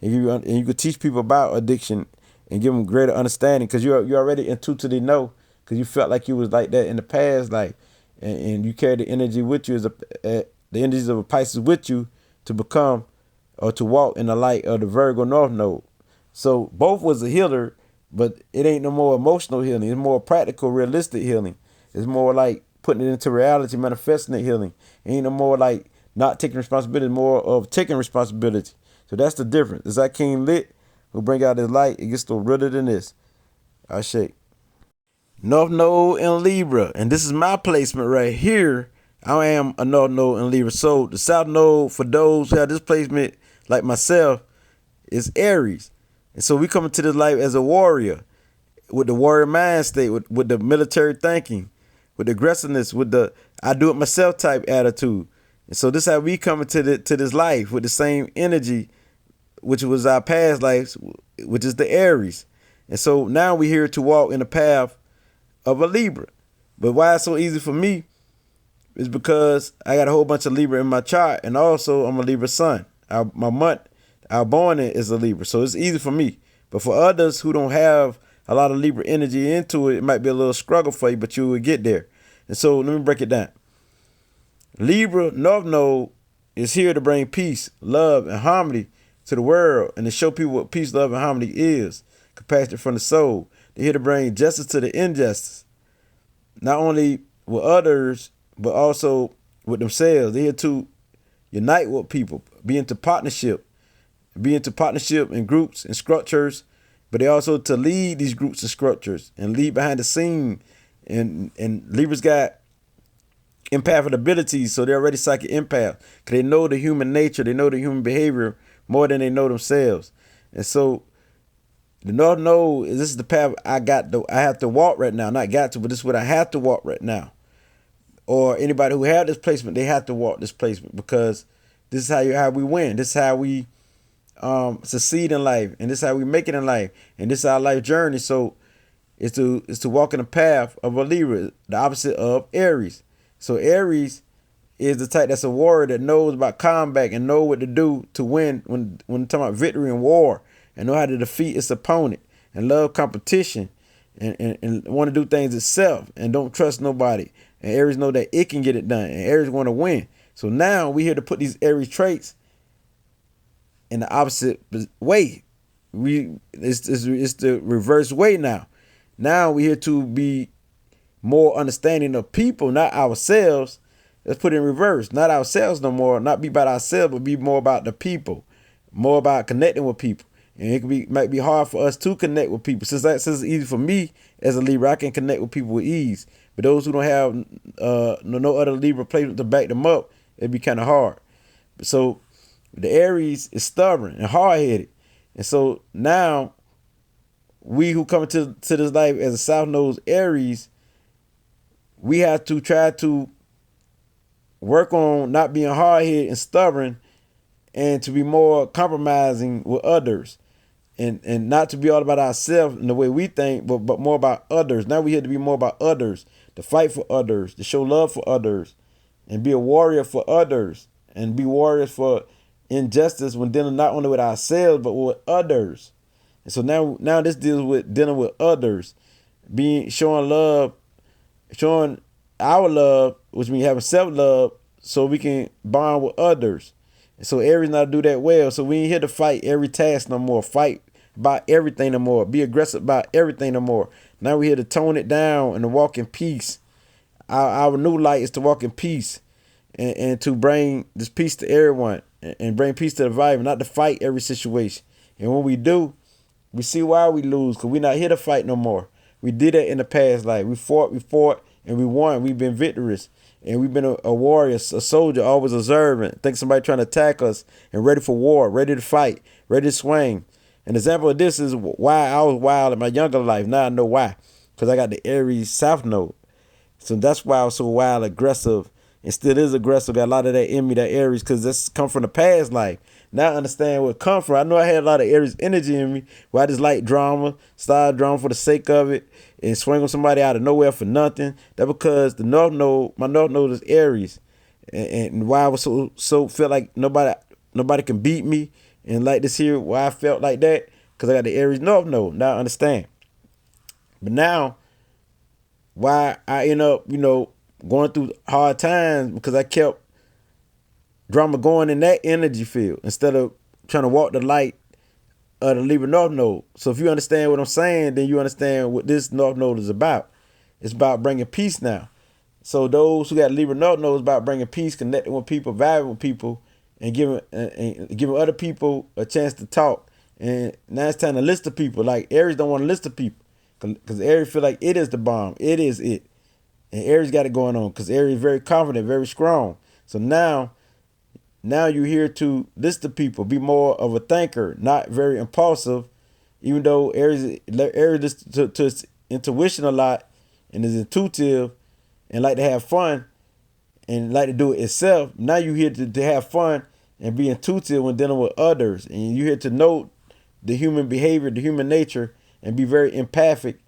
and you can teach people about addiction and give them greater understanding, because you're already intuitively know, because you felt like you was like that in the past life, and you carry the energy with you the energies of a Pisces with you to become or to walk in the light of the Virgo North Node. So both was a healer, but it ain't no more emotional healing. It's more practical, realistic healing. It's more like putting it into reality, manifesting it healing. It ain't no more like not taking responsibility, more of taking responsibility. So that's the difference. As I King Lit will bring out his light, it gets no realer than this. I shake. North Node in Libra. And this is my placement right here. I am a North Node in Libra. So the South Node, for those who have this placement like myself, is Aries. And so we come into this life as a warrior, with the warrior mind state, with the military thinking, with the aggressiveness, with the I do it myself type attitude. And so this is how we come into this life, with the same energy, which was our past lives, which is the Aries. And so now we're here to walk in the path of a Libra. But why it's so easy for me is because I got a whole bunch of Libra in my chart, and also I'm a Libra sun. My month, our born is a Libra, so it's easy for me. But for others who don't have a lot of Libra energy into it, it might be a little struggle for you, but you will get there. And so let me break it down. Libra North Node is here to bring peace, love, and harmony to the world, and to show people what peace, love, and harmony is. Compassion from the soul. They're here to bring justice to the injustice, not only with others, but also with themselves. They're here to unite with people, be into partnership in groups and structures, but they also to lead these groups and structures and lead behind the scene. And Libra's got empathic abilities, so they're already psychic empaths. Because they know the human nature, they know the human behavior more than they know themselves. And so the North Node is, this is the path I have to walk right now. Not got to, but this is what I have to walk right now. Or anybody who had this placement, they have to walk this placement, because this is how we win. This is how we succeed in life, and this is how we make it in life, and this is our life journey. So it's to walk in the path of a Libra, the opposite of Aries. So Aries is the type that's a warrior that knows about combat and know what to do to win when talking about victory in war, and know how to defeat its opponent, and love competition, and want to do things itself and don't trust nobody. And Aries know that it can get it done, and Aries want to win. So now we here to put these Aries traits in the opposite way. It's the reverse way now. Now we're here to be more understanding of people, not ourselves. Let's put it in reverse. Not ourselves no more. Not be about ourselves, but be more about the people. More about connecting with people. And might be hard for us to connect with people. Since it's easy for me as a Libra, I can connect with people with ease. But those who don't have no other Libra placement to back them up, it'd be kind of hard. So the Aries is stubborn and hard-headed. And so now we who come into this life as a South Node Aries, we have to try to work on not being hard-headed and stubborn, and to be more compromising with others, and not to be all about ourselves in the way we think, but more about others. Now we have to be more about others, to fight for others, to show love for others, and be a warrior for others, and be warriors for injustice when dealing not only with ourselves but with others. And so now this deals with dealing with others, showing love, showing our love, which means having self-love, so we can bond with others. And so Aries not do that well. So we ain't here to fight every task no more, fight about everything no more, be aggressive about everything no more. Now we're here to tone it down and to walk in peace. Our new light is to walk in peace, and to bring this peace to everyone, and bring peace to the vibe, not to fight every situation. And when we do, we see why we lose, because we're not here to fight no more. We did that in the past life. We fought, and we won. We've been victorious. And we've been a warrior, a soldier, always observant. Think somebody trying to attack us, and ready for war, ready to fight, ready to swing. An example of this is why I was wild in my younger life. Now I know why. Because I got the Aries South Node. So that's why I was so wild, aggressive, and still is aggressive. Got a lot of that in me, that Aries, because that's come from the past life. Now I understand where it come from. I know I had a lot of Aries energy in me, where I just like drama, started drama for the sake of it, and swing on somebody out of nowhere for nothing. That because the North Node, my North Node is Aries, and why I was so felt like nobody can beat me, and like this here, why I felt like that, because I got the Aries North Node. Now I understand. But now, why I end up, going through hard times, because I kept drama going in that energy field instead of trying to walk the light of the Libra North Node. So if you understand what I'm saying, then you understand what this North Node is about. It's about bringing peace now. So those who got Libra North Node is about bringing peace, connecting with people, vibing with people, and giving other people a chance to talk. And now it's time to list the people. Like Aries don't want to list the people, because Aries feel like it is the bomb. It is it. And Aries got it going on, because Aries is very confident, very strong. So now you're here to list the people, be more of a thinker, not very impulsive. Even though Aries listens to its intuition a lot, and is intuitive, and like to have fun, and like to do it itself. Now you're here to have fun and be intuitive when dealing with others. And you're here to know the human behavior, the human nature, and be very empathic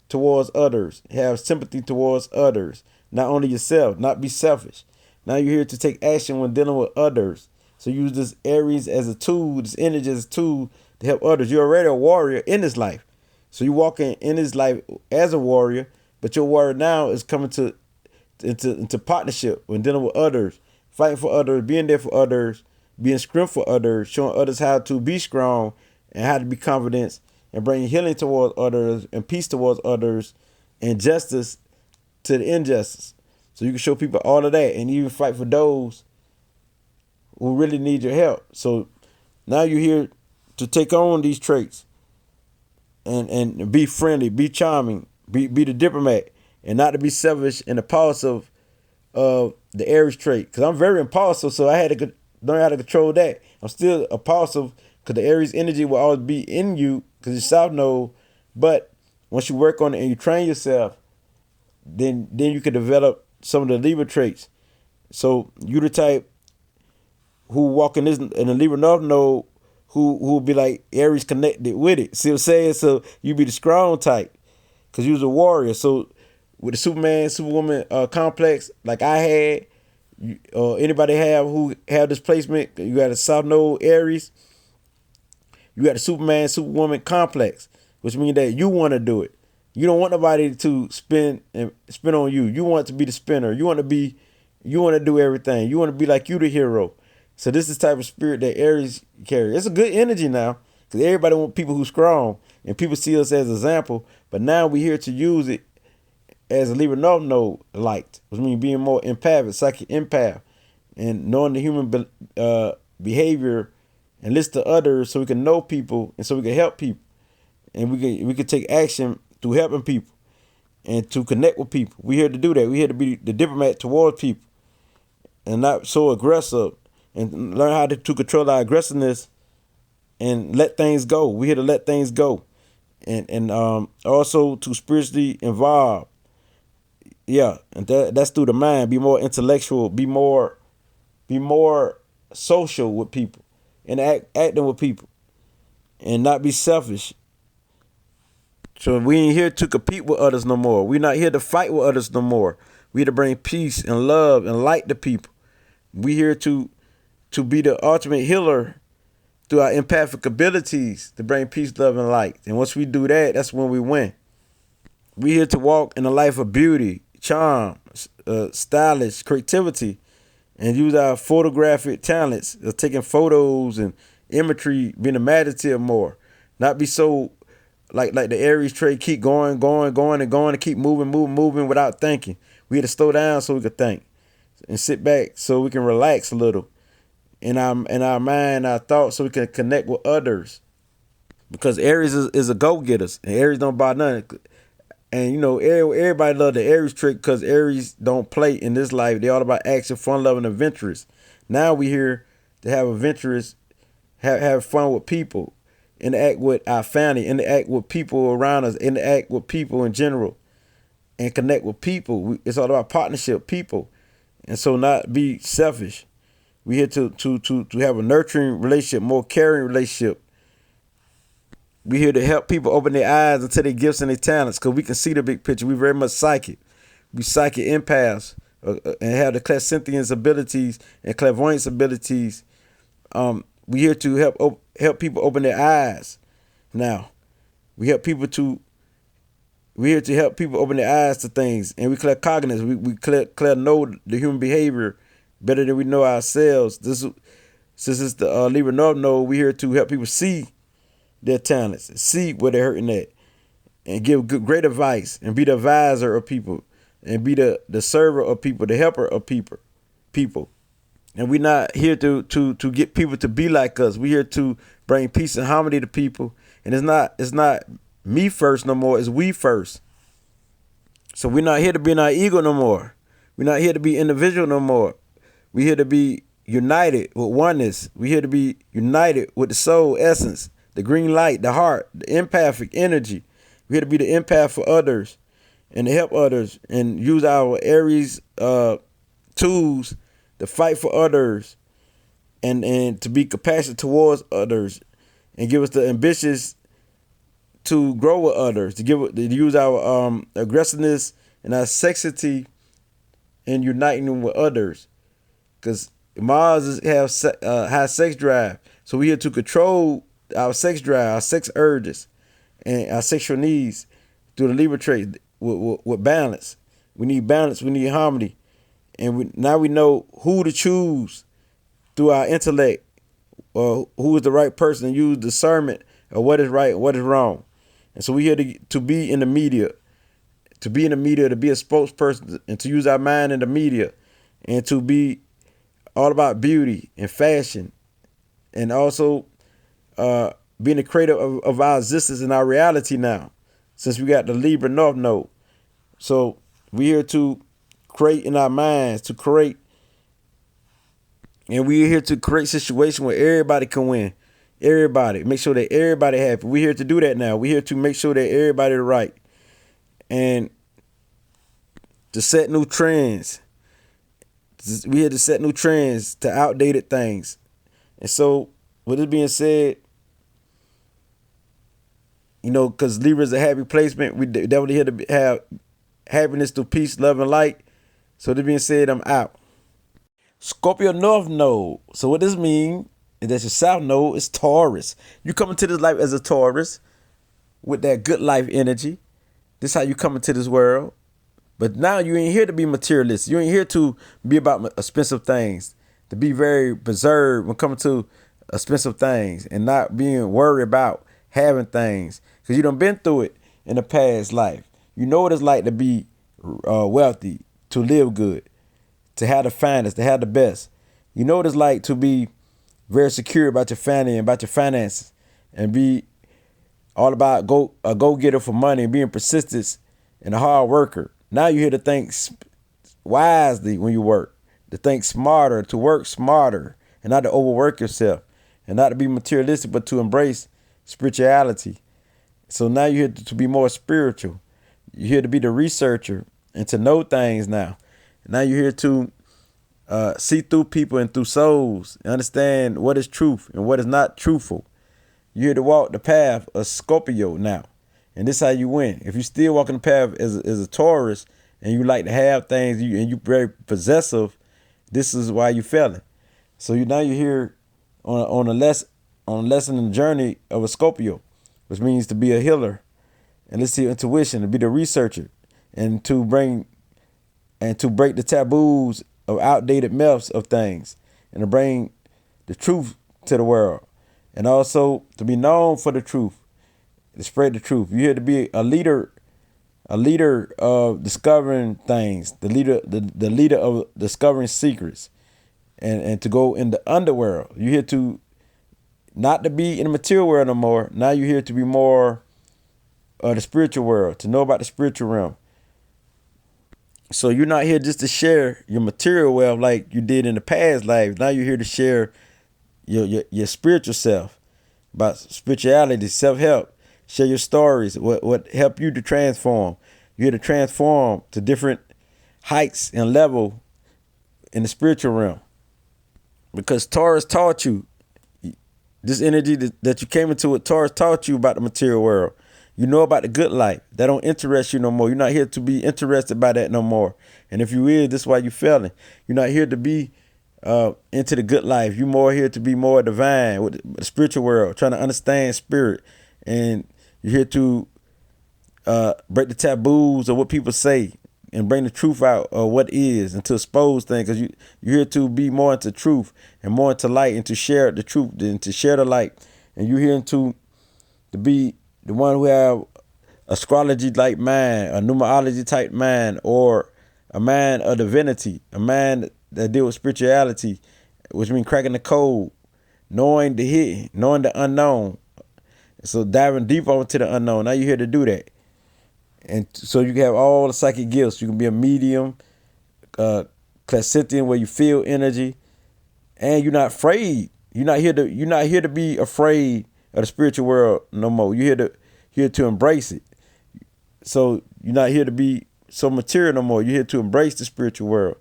towards others. Have sympathy towards others. Not only yourself, not be selfish. Now you're here to take action when dealing with others. So use this Aries as a tool, this energy as a tool to help others. You're already a warrior in this life. So you're walking in this life as a warrior, but your warrior now is coming into partnership when dealing with others, fighting for others, being there for others, being strength for others, showing others how to be strong and how to be confident, and bringing healing towards others and peace towards others and justice to the injustice. So you can show people all of that, and even fight for those who really need your help. So now you're here to take on these traits and be friendly, be charming, be the diplomat, and not to be selfish and impulsive of the Aries trait, because I'm very impulsive, so I had to learn how to control that. I'm still impulsive because the Aries energy will always be in you because it's South Node. But once you work on it and you train yourself, then you can develop some of the Libra traits. So you the type who walk in the Libra North Node who will be like Aries connected with it. See what I'm saying? So you be the strong type because you was a warrior. So with the Superman, Superwoman complex like I had, or anybody who have this placement, you got a South Node Aries, you got a Superman, Superwoman complex, which means that you want to do it. You don't want nobody to spin on you. You want to be the spinner. You want to do everything. You want to be like you the hero. So this is the type of spirit that Aries carry. It's a good energy now because everybody want people who's strong and people see us as an example. But now we here to use it as a Libra North Node light, which means being more empathic, psychic empath, and knowing the human behavior and listen to others so we can know people and so we can help people. And we can take action through helping people and to connect with people. We're here to do that. We're here to be the diplomat towards people and not so aggressive, and learn how to control our aggressiveness and let things go. We're here to let things go. And also to spiritually involve. Yeah, and that's through the mind. Be more intellectual. Be more social with people, and acting with people, and not be selfish. So we ain't here to compete with others no more. We're not here to fight with others no more. We're here to bring peace and love and light to people. We're here to be the ultimate healer through our empathic abilities to bring peace, love, and light. And once we do that, that's when we win. We're here to walk in a life of beauty, charm, stylish, creativity, and use our photographic talents of taking photos and imagery, being imaginative more. Not be so like the Aries trait, keep going and keep moving without thinking. We had to slow down so we could think and sit back so we can relax a little in our mind, our thoughts, so we can connect with others. Because Aries is a go-getters, and Aries don't buy nothing. And you know, everybody love the Aries trick because Aries don't play in this life. They all about action, fun, love, and adventurous. Now we here to have adventurous, have fun with people, interact with our family, interact with people around us, interact with people in general, and connect with people. It's all about partnership, people, and so not be selfish. We here to have a nurturing relationship, more caring relationship. We here to help people open their eyes into their gifts and their talents, because we can see the big picture. We very much psychic. We psychic empaths and have the clairsentience abilities and clairvoyance abilities. We here to help people open their eyes. Now, we here to help people open their eyes to things, and we claircognizance. We know the human behavior better than we know ourselves. Since it's the Libra North Node, we here to help people see their talents, see where they're hurting at, and give great advice, and be the advisor of people, and be the server of people, the helper of people. And we're not here to get people to be like us. We're here to bring peace and harmony to people. And it's not me first no more, it's we first. So we're not here to be in our ego no more. We're not here to be individual no more. We're here to be united with oneness. We're here to be united with the soul essence, the green light, the heart, the empathic energy. We're here to be the empath for others and to help others and use our Aries tools to fight for others and to be compassionate towards others and give us the ambitions to grow with others, to use our aggressiveness and our sexity in uniting with others. Because Mars has high sex drive. So we're here to control our sex drive, our sex urges, and our sexual needs through the Libra trait with balance. We need balance. We need harmony. And now we know who to choose through our intellect, or who is the right person, and use discernment of what is right and what is wrong. And so we're here to be in the media, to be a spokesperson, and to use our mind in the media, and to be all about beauty and fashion, and also being the creator of our existence and our reality now, since we got the Libra North Node. So we're here to create in our minds, to create. And we're here to create a situation where everybody can win. Everybody. Make sure that everybody happy. We're here to do that now. We're here to make sure that everybody right. And to set new trends. We're here to set new trends to outdated things. And so, with this being said, you know, because Libra is a happy placement, we definitely here to have happiness through peace, love, and light. So, this being said, I'm out. Scorpio North Node. So, what this means is that your South Node is Taurus. You come into this life as a Taurus with that good life energy. This is how you come into this world. But now you ain't here to be materialist. You ain't here to be about expensive things, to be very reserved when coming to expensive things and not being worried about having things, because you done been through it in the past life. You know what it's like to be wealthy, to live good, to have the finest, to have the best. You know what it's like to be very secure about your family and about your finances, and be all about a go-getter for money and being persistent and a hard worker. Now you're here to think wisely when you work, to think smarter, to work smarter, and not to overwork yourself, and not to be materialistic, but to embrace spirituality. So now you're here to be more spiritual. You're here to be the researcher and to know things now. Now you're here to see through people and through souls and understand what is truth and what is not truthful. You're here to walk the path of Scorpio now. And this is how you win. If you still walking the path as a Taurus and you like to have things and you're very possessive, this is why you're failing. So now you're here on a lesson and journey of a Scorpio, which means to be a healer and listen to your intuition, to be the researcher, and to break the taboos of outdated myths of things, and to bring the truth to the world, and also to be known for the truth. To spread the truth. You're here to be a leader of discovering things, the leader of discovering secrets, and to go in the underworld. You're here to not to be in the material world no more. Now you're here to be more of the spiritual world, to know about the spiritual realm. So you're not here just to share your material wealth like you did in the past life. Now you're here to share your spiritual self, about spirituality, self-help. Share your stories, what help you to transform. You're here to transform to different heights and level in the spiritual realm. Because Taurus taught you, this energy that you came into with Taurus taught you about the material world. You know about the good life. That don't interest you no more. You're not here to be interested by that no more. And if you is, this is why you're failing. You're not here to be into the good life. You're more here to be more divine with the spiritual world, trying to understand spirit. And you're here to break the taboos of what people say and bring the truth out of what is, and to expose things, because you're here to be more into truth and more into light, and to share the truth and to share the light. And you're here to be the one who have astrology like mind, a numerology type mind, or a mind of divinity, a mind that deal with spirituality, which means cracking the code, knowing the hidden, knowing the unknown. So diving deeper into the unknown. Now you're here to do that. And so you can have all the psychic gifts. You can be a medium, clairvoyant, where you feel energy, and you're not afraid. You're not here to be afraid of the spiritual world no more. You're here to embrace it. So you're not here to be so material no more. You're here to embrace the spiritual world,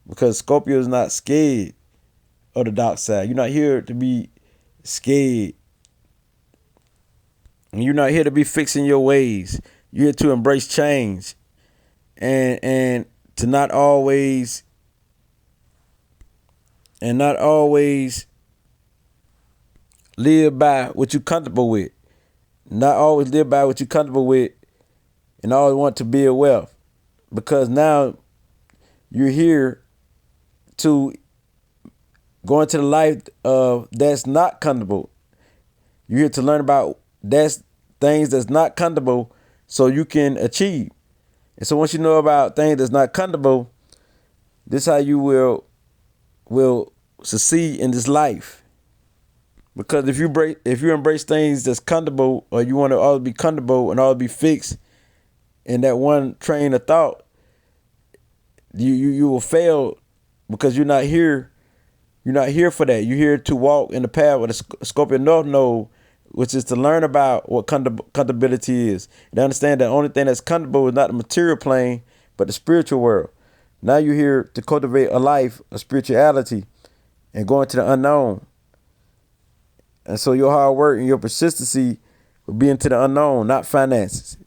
because Scorpio is not scared of the dark side. You're not here to be scared. And you're not here to be fixing your ways. You're here to embrace change, and to not always live by what you're comfortable with. Not always live by what you're comfortable with, and always want to build wealth, because now you're here to go into the life that's not comfortable. You're here to learn about things that's not comfortable, so you can achieve. And so once you know about things that's not comfortable, this is how you will succeed in this life. Because if you embrace things that's comfortable, or you want to always be comfortable and always be fixed in that one train of thought, you will fail because you're not here. You're not here for that. You're here to walk in the path of the Scorpio North Node, which is to learn about what comfortability is. And understand that the only thing that's comfortable is not the material plane, but the spiritual world. Now you're here to cultivate a life of spirituality and go into the unknown. And so your hard work and your persistency will be into the unknown, not finances.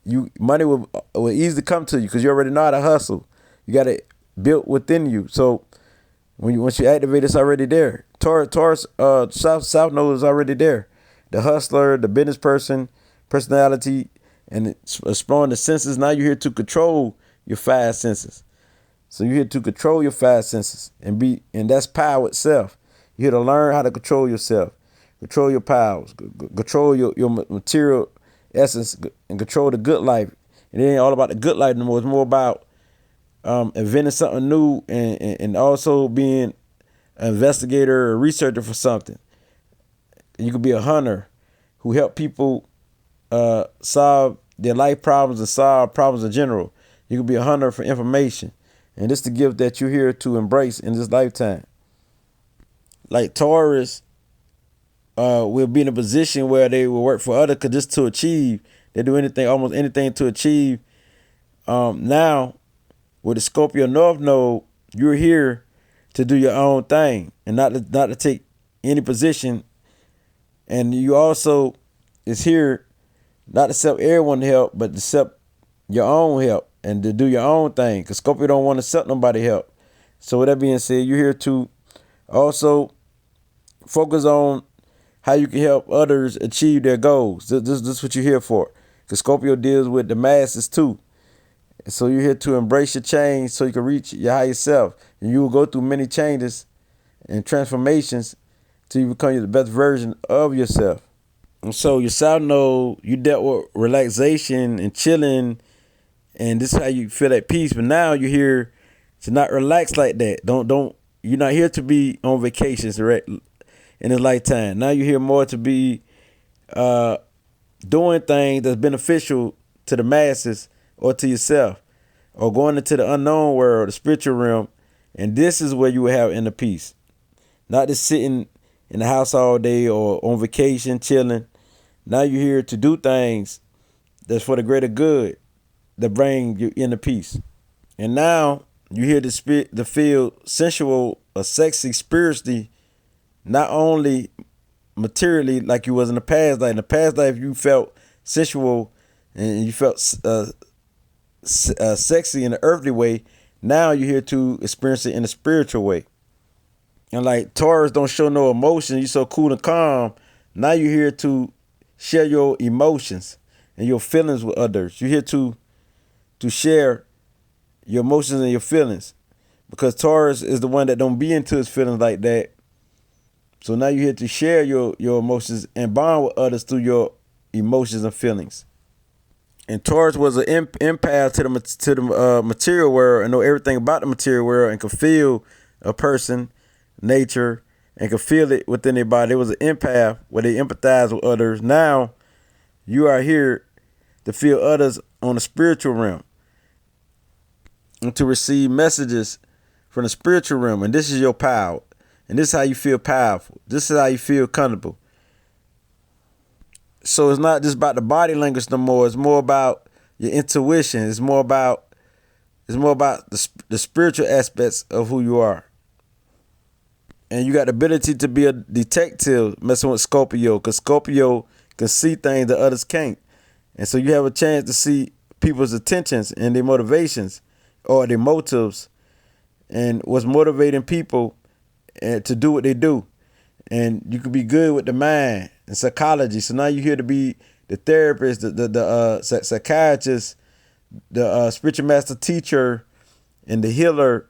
Money will easily come to you because you already know how to hustle. You got it built within you. So once you activate, it's already there. Taurus, South Node is already there. The hustler, the business person, personality, and exploring the senses. Now you're here to control your five senses. So you're here to control your five senses and that's power itself. You're here to learn how to control yourself, control your powers, control your material essence, and control the good life. And it ain't all about the good life no more. It's more about inventing something new and also being an investigator or researcher for something. You could be a hunter who help people solve their life problems and solve problems in general. You could be a hunter for information. And this is the gift that you're here to embrace in this lifetime. Like Taurus will be in a position where they will work for others just to achieve. They do almost anything to achieve. Now, with the Scorpio North Node, you're here to do your own thing and not to take any position. And you also is here not to accept everyone's help, but to accept your own help and to do your own thing. Because Scorpio don't want to accept nobody's help. So with that being said, you're here to also focus on how you can help others achieve their goals. This is what you're here for. Because Scorpio deals with the masses too. So you're here to embrace your change so you can reach your higher self. And you will go through many changes and transformations till you become the best version of yourself. And so your South Node, you dealt with relaxation and chilling, and this is how you feel at peace. But now you're here to not relax like that. You're not here to be on vacations in this lifetime. Now you're here more to be doing things that's beneficial to the masses or to yourself, or going into the unknown world, the spiritual realm. And this is where you will have inner peace. Not just sitting in the house all day or on vacation, chilling. Now you're here to do things that's for the greater good that bring you inner peace. And now you're here to feel sensual or sexy spiritually, not only materially like you was in the past life. In the past life, you felt sensual and you felt sexy in the earthly way. Now you're here to experience it in a spiritual way. And like Taurus don't show no emotion, you so cool and calm. Now you're here to share your emotions and your feelings with others. You're here to share your emotions and your feelings, because Taurus is the one that don't be into his feelings like that. So now you're here to share your emotions and bond with others through your emotions and feelings. And Taurus was an empath to the material world and know everything about the material world and could feel a person, nature, and could feel it within their body. It was an empath where they empathize with others. Now you are here to feel others on the spiritual realm and to receive messages from the spiritual realm. And this is your power. And this is how you feel powerful. This is how you feel comfortable. So it's not just about the body language no more. It's more about your intuition. It's more about the spiritual aspects of who you are. And you got the ability to be a detective messing with Scorpio, because Scorpio can see things that others can't. And so you have a chance to see people's intentions and their motivations or their motives and what's motivating people to do what they do. And you can be good with the mind and psychology. So now you're here to be the therapist, the psychiatrist, the spiritual master teacher, and the healer.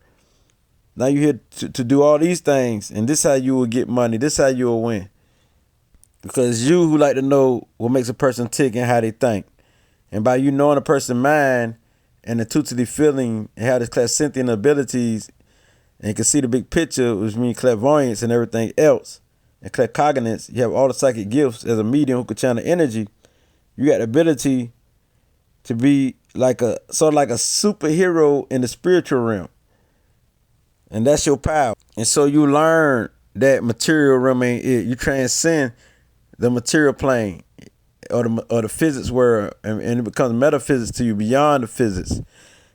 Now you're here to do all these things. And this is how you will get money. This is how you will win. Because you who like to know what makes a person tick and how they think. And by you knowing a person's mind and intuitively feeling and have the clairsentient abilities and can see the big picture, which means clairvoyance and everything else, and claircognizance, you have all the psychic gifts as a medium who could channel energy. You got the ability to be like a sort of like a superhero in the spiritual realm. And that's your power. And so you learn that material realm ain't it. You transcend the material plane or the physics world, and it becomes metaphysics to you, beyond the physics.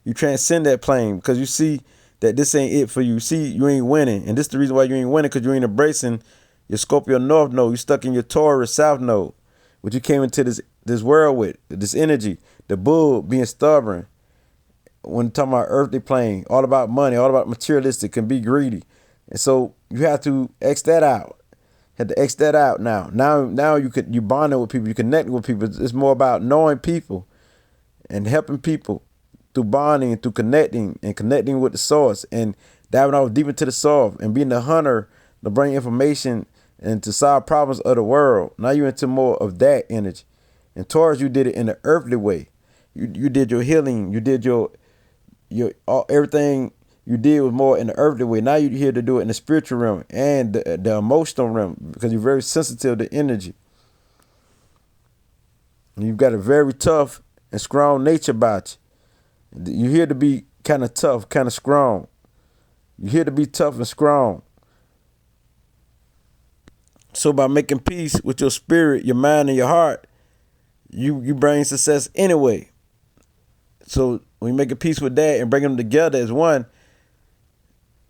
You transcend that plane because you see that this ain't it for you. You see you ain't winning. And this is the reason why you ain't winning, because you ain't embracing your Scorpio North Node. You stuck in your Taurus South Node, which you came into this world with, this energy, the bull being stubborn. When talking about earthly plane, all about money, all about materialistic, can be greedy. And so you have to X that out. Had to X that out now. Now you bonding with people, you connecting with people. It's more about knowing people and helping people through bonding and through connecting and connecting with the source and diving off deep into the source and being the hunter to bring information and to solve problems of the world. Now you're into more of that energy. And Taurus, you did it in the earthly way. You did your healing. You did your everything you did was more in the earthly way. Now you're here to do it in the spiritual realm and the emotional realm, because you're very sensitive to energy. And you've got a very tough and strong nature about you. You're here to be kind of tough, kind of strong. You're here to be tough and strong. So by making peace with your spirit, your mind, and your heart, you bring success anyway. So when you make a peace with that and bring them together as one,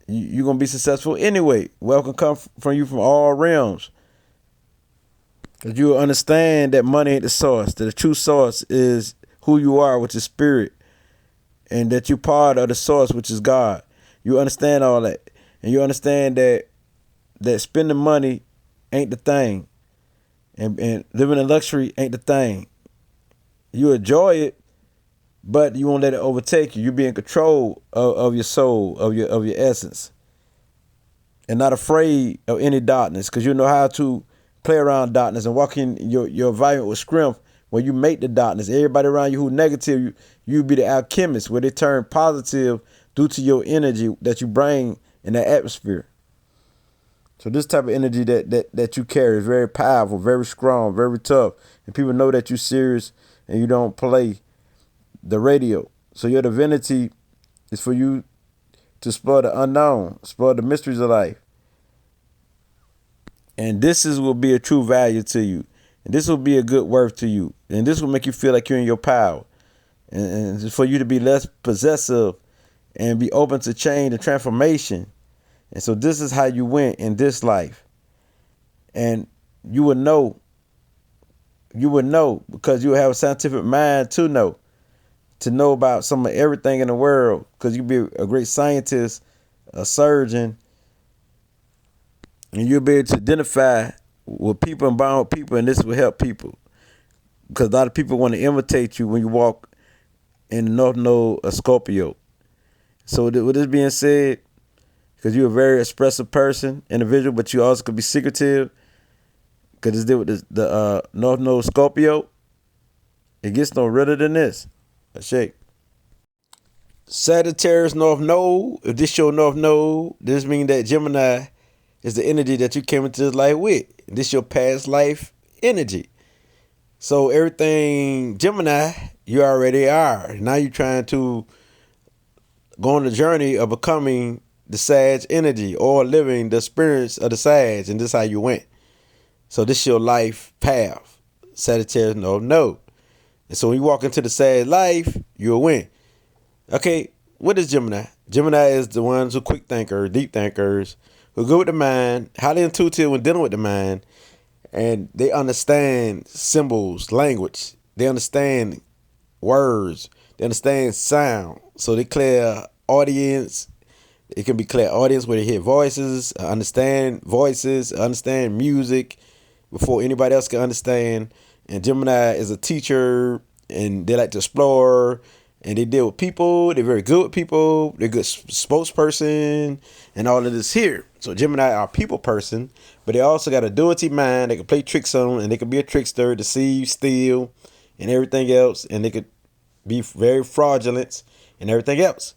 you're going to be successful anyway. Wealth can come from you from all realms. Because you will understand that money ain't the source. That the true source is who you are, which is spirit. And that you're part of the source, which is God. You understand all that. And you understand that spending money ain't the thing. And living in luxury ain't the thing. You enjoy it, but you won't let it overtake you. You be in control of your soul, of your essence, and not afraid of any darkness, because you know how to play around darkness and walk in your environment with strength. When you make the darkness, everybody around you who negative, you be the alchemist, where they turn positive due to your energy that you bring in that atmosphere. So this type of energy that you carry is very powerful, very strong, very tough, and people know that you're serious and you don't play the radio. So your divinity is for you to explore the unknown, explore the mysteries of life. And will be a true value to you. And this will be a good worth to you. And this will make you feel like you're in your power. And for you to be less possessive and be open to change and transformation. And so this is how you win in this life. And you would know because you have a scientific mind to know about some of everything in the world, because you be a great scientist, a surgeon, and you'll be able to identify with people and bond with people, and this will help people, because a lot of people want to imitate you when you walk in the North Node of Scorpio. So with this being said, because you're a very expressive person, individual, but you also could be secretive, because it's deal with the North Node Scorpio. It gets no redder than this. A shake. Sagittarius North Node. If this your North Node, this means that Gemini is the energy that you came into this life with. This your past life energy. So everything Gemini, you already are. Now you're trying to go on the journey of becoming the Sag energy, or living the experience of the Sag, and this is how you went. So this is your life path, Sagittarius North Node. And so when you walk into the Sag life, you'll win. Okay, what is Gemini? Gemini is the ones who quick thinkers, deep thinkers, who go with the mind, highly intuitive when dealing with the mind, and they understand symbols, language. They understand words. They understand sound. So they clear audience. It can be clear audience where they hear voices, understand voices, understand music before anybody else can understand. And Gemini is a teacher, and they like to explore, and they deal with people. They're very good with people. They're a good spokesperson and all of this here. So Gemini are a people person, but they also got a duality mind. They can play tricks on them, and they can be a trickster, deceive, steal, and everything else. And they could be very fraudulent and everything else.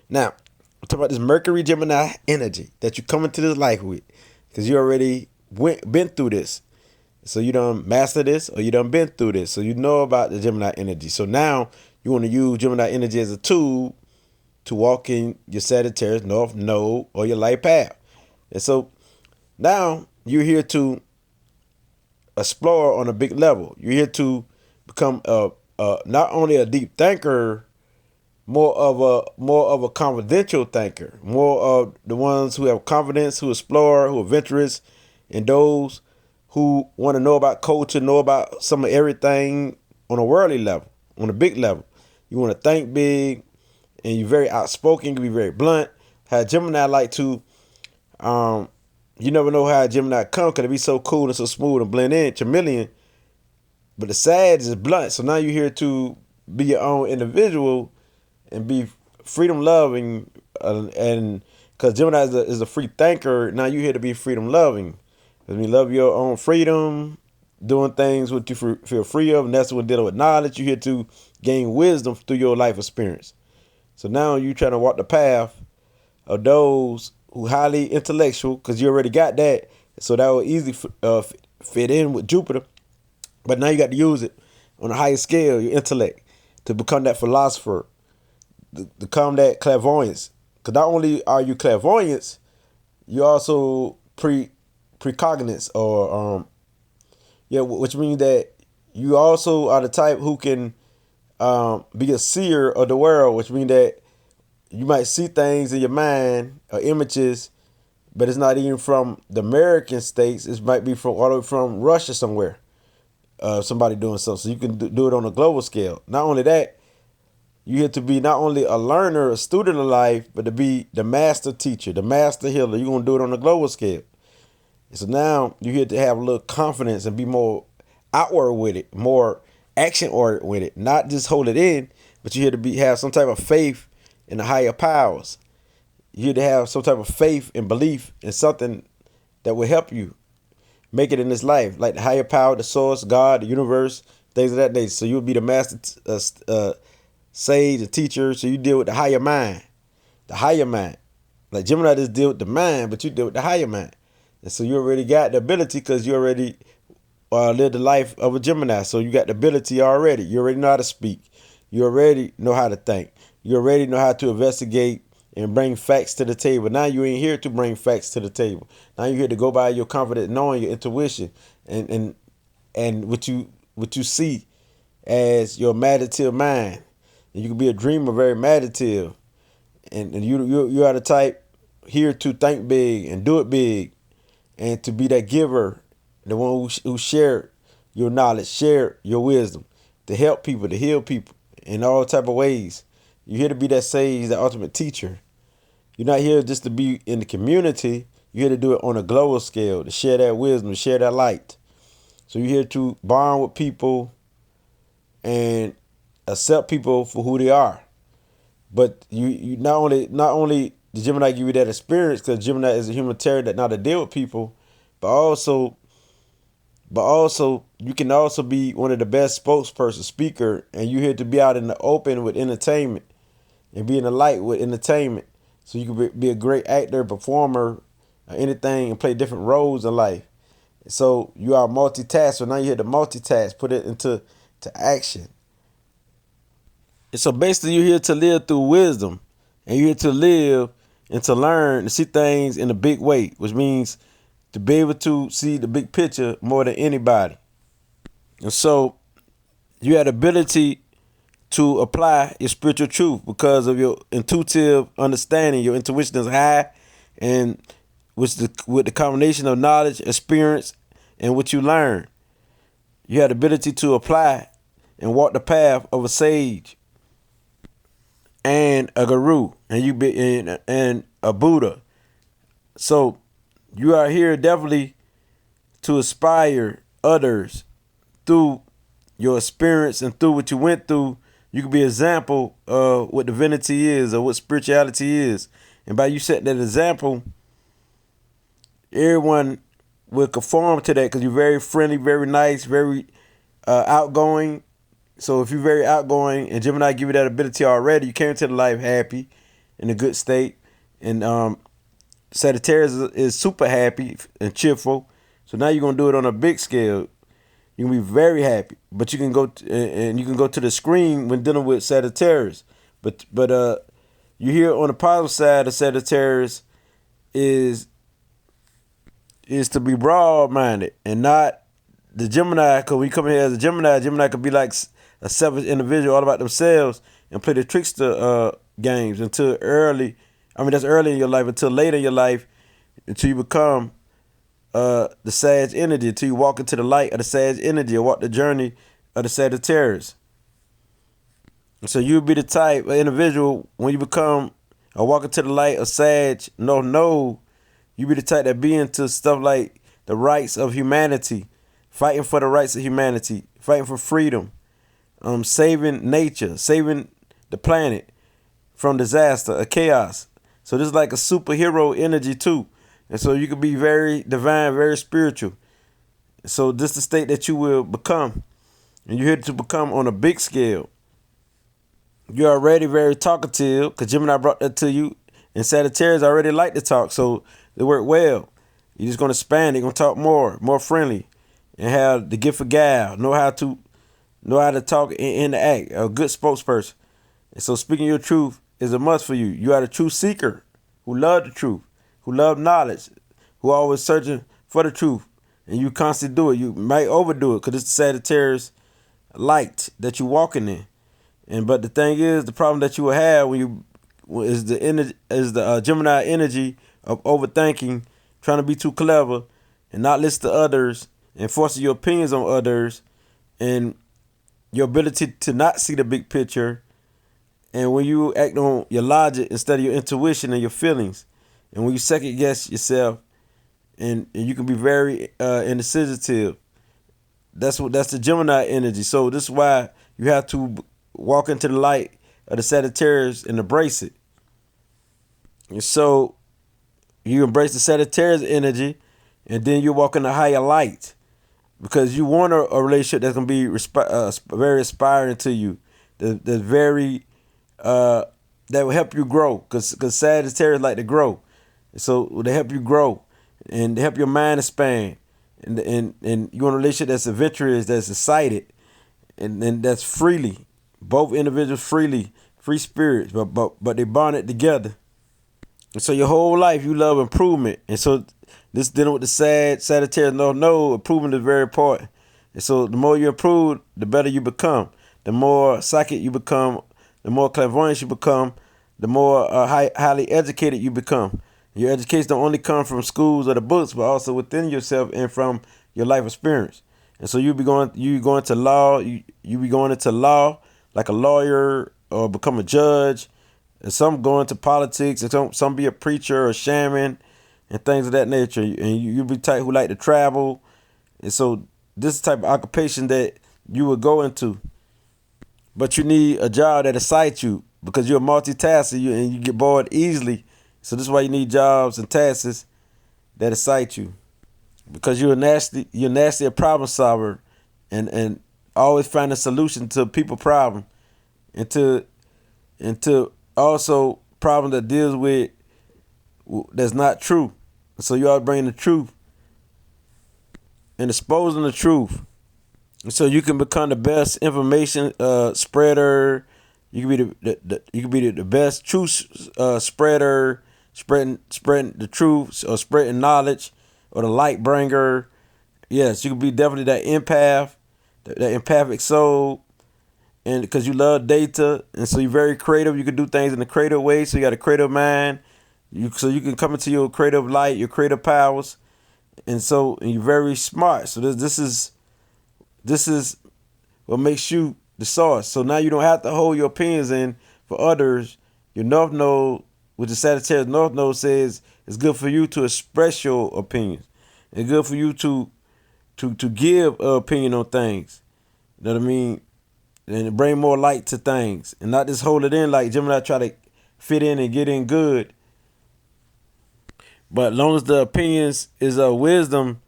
Now, I'm talking about this Mercury Gemini energy that you come into this life with, because you already been through this. So you done master this, or you done been through this. So you know about the Gemini energy. So now you want to use Gemini energy as a tool to walk in your Sagittarius North Node or your life path. And so now you're here to explore on a big level. You're here to become not only a deep thinker, more of a confidential thinker, more of the ones who have confidence, who explore, who are adventurous, and those who want to know about culture, know about some of everything on a worldly level, on a big level. You want to think big, and you're very outspoken. You can be very blunt. How Gemini like to, you never know how Gemini come because it be so cool and so smooth and blend in, chameleon. But the Sag is blunt. So now you're here to be your own individual and be freedom loving, and because Gemini is a free thinker, now you're here to be freedom loving. Because you love your own freedom, doing things what you feel free of, and that's what dealing with knowledge. You're here to gain wisdom through your life experience. So now you're trying to walk the path of those who highly intellectual, because you already got that, so that will easily fit in with Jupiter. But now you got to use it on a higher scale, your intellect, to become that philosopher, to become that clairvoyance. Because not only are you clairvoyance, you also precognizance, or which means that you also are the type who can be a seer of the world, which means that you might see things in your mind or images, but it's not even from the American states. It might be from all the way from Russia somewhere. Somebody doing something, so you can do it on a global scale. Not only that, you here to be not only a learner, a student of life, but to be the master teacher, the master healer. You're gonna do it on a global scale. And so now you're here to have a little confidence and be more outward with it, more action oriented with it, not just hold it in, but you're here to have some type of faith in the higher powers. You're here to have some type of faith and belief in something that will help you make it in this life, like the higher power, the source, God, the universe, things of that nature. So you'll be the master sage, the teacher. So you deal with the higher mind, the higher mind. Like Gemini just deal with the mind, but you deal with the higher mind. And so you already got the ability because you already lived the life of a Gemini. So you got the ability already. You already know how to speak. You already know how to think. You already know how to investigate and bring facts to the table. Now you ain't here to bring facts to the table. Now you're here to go by your confidence, knowing your intuition, and what you see as your meditative mind. And you can be a dreamer, very meditative, and you are the type here to think big and do it big, and to be that giver, the one who share your knowledge, share your wisdom, to help people, to heal people in all type of ways. You're here to be that sage, the ultimate teacher. You're not here just to be in the community. You're here to do it on a global scale, to share that wisdom, to share that light. So you're here to bond with people and accept people for who they are. But you not only the Gemini give you that experience, because Gemini is a humanitarian that know how to deal with people, but also you can also be one of the best spokesperson, speaker, and you're here to be out in the open with entertainment and be in the light with entertainment. So you can be a great actor, performer, anything, and play different roles in life. So you are multitasker. Now you're here to multitask, put it into action. And so basically you're here to live through wisdom, and you're here to live and to learn, to see things in a big way, which means to be able to see the big picture more than anybody. And so you have the ability to apply your spiritual truth because of your intuitive understanding. Your intuition is high, and with the combination of knowledge, experience, and what you learn, you have the ability to apply and walk the path of a sage and a guru, and a Buddha. So you are here definitely to inspire others through your experience and through what you went through. You can be an example of what divinity is or what spirituality is. And by you setting that example, everyone will conform to that because you're very friendly, very nice, very outgoing. So if you're very outgoing and Gemini give you that ability already, you came into the life happy, in a good state. And Sagittarius is super happy and cheerful. So now you're going to do it on a big scale. You can be very happy, but you can go to the screen when dealing with Sagittarius. But You hear on the positive side of Sagittarius is to be broad-minded and not the Gemini, because when you come in here as a Gemini could be like a selfish individual all about themselves and play the trickster games until early. I mean, that's early in your life until later in your life, until you become the Sag energy, until you walk into the light of the Sag energy or walk the journey of the Sagittarius. So you'll be the type of individual when you become or walk into the light of Sag North Node, you be the type that be into stuff like the rights of humanity, fighting for the rights of humanity, fighting for freedom, saving nature, saving the planet from disaster or chaos. So this is like a superhero energy too. And so you can be very divine, very spiritual. So this is the state that you will become. And you're here to become on a big scale. You're already very talkative because Gemini brought that to you. And Sagittarius already like to talk. So they work well. You're just going to expand. They're going to talk more friendly. And have the gift of gab. Know how to talk and interact. A good spokesperson. And so speaking your truth is a must for you. You are the truth seeker who love the truth, who love knowledge, who always searching for the truth. And you constantly do it. You might overdo it because it's the Sagittarius light that you're walking in. But the thing is, the problem that you will have is the Gemini energy of overthinking, trying to be too clever, and not listen to others, and forcing your opinions on others, and your ability to not see the big picture. And when you act on your logic instead of your intuition and your feelings, and when you second guess yourself, and you can be very indecisive. That's the Gemini energy. So this is why you have to walk into the light of the Sagittarius and embrace it. And so you embrace the Sagittarius energy, and then you walk in the higher light because you want a relationship that's gonna be very inspiring to you. That's very that will help you grow, because Sagittarius like to grow. So they help you grow and help your mind expand. And you want a relationship that's adventurous, that's excited, and that's freely. Both individuals freely, free spirits, but they bonded together. And so your whole life you love improvement. And so this dealing with the Sagittarius North Node, improvement is very important. And so the more you improve, the better you become. The more psychic you become, the more clairvoyant you become, the more highly educated you become. Your education don't only come from schools or the books, but also within yourself and from your life experience. And so you be going to law, you be going into law like a lawyer or become a judge. And some go into politics, and some be a preacher or shaman and things of that nature. And you be type who like to travel. And so this is the type of occupation that you would go into. But you need a job that excites you because you're a multitasker and you get bored easily. So this is why you need jobs and tasks that excite you, because you're nasty a problem solver, and always find a solution to people problem, and to also problem that deals with that's not true. So you always bring the truth and exposing the truth, so you can become the best information spreader. You can be the best truth spreader. Spreading the truth or spreading knowledge or the light bringer. Yes, you can be definitely that empath, that empathic soul, and because you love data, and so you're very creative. You can do things in a creative way. So you got a creative mind. So you can come into your creative light, your creative powers, and you're very smart. So this is what makes you the source. So now you don't have to hold your opinions in for others. Your North Node, which the Sagittarius North Node, says it's good for you to express your opinions. It's good for you to give an opinion on things. You know what I mean? And bring more light to things. And not just hold it in like Gemini try to fit in and get in good. But as long as the opinions is wisdom,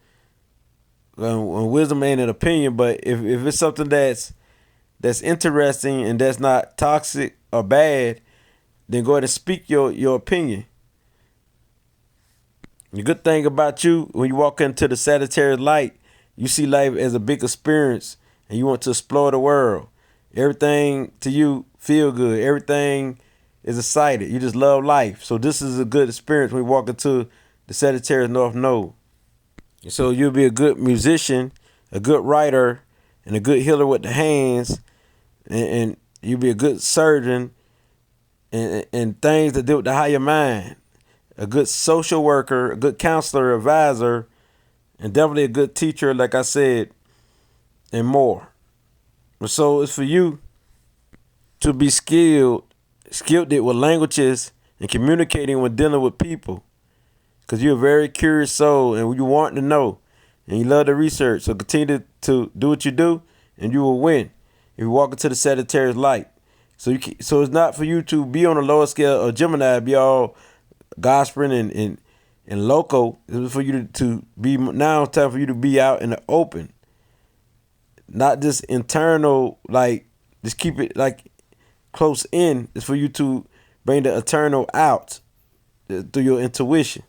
wisdom ain't an opinion, but if it's something that's interesting and that's not toxic or bad, then go ahead and speak your opinion. The good thing about you, when you walk into the Sagittarius light, you see life as a big experience and you want to explore the world. Everything to you feel good. Everything is excited. You just love life. So this is a good experience when you walk into the Sagittarius North Node. So you'll be a good musician, a good writer, and a good healer with the hands, and you'll be a good surgeon, and things that deal with the higher mind. A good social worker, a good counselor, advisor, and definitely a good teacher, like I said, and more. So it's for you to be skilled with languages and communicating when dealing with people. Because you're a very curious soul and you want to know and you love to research. So continue to do what you do and you will win if you walk into the Sagittarius light. So so it's not for you to be on a lower scale of Gemini, be all gossiping and loco. It's for you to be, now it's time for you to be out in the open. Not just internal, like just keep it like close in. It's for you to bring the eternal out through your intuition.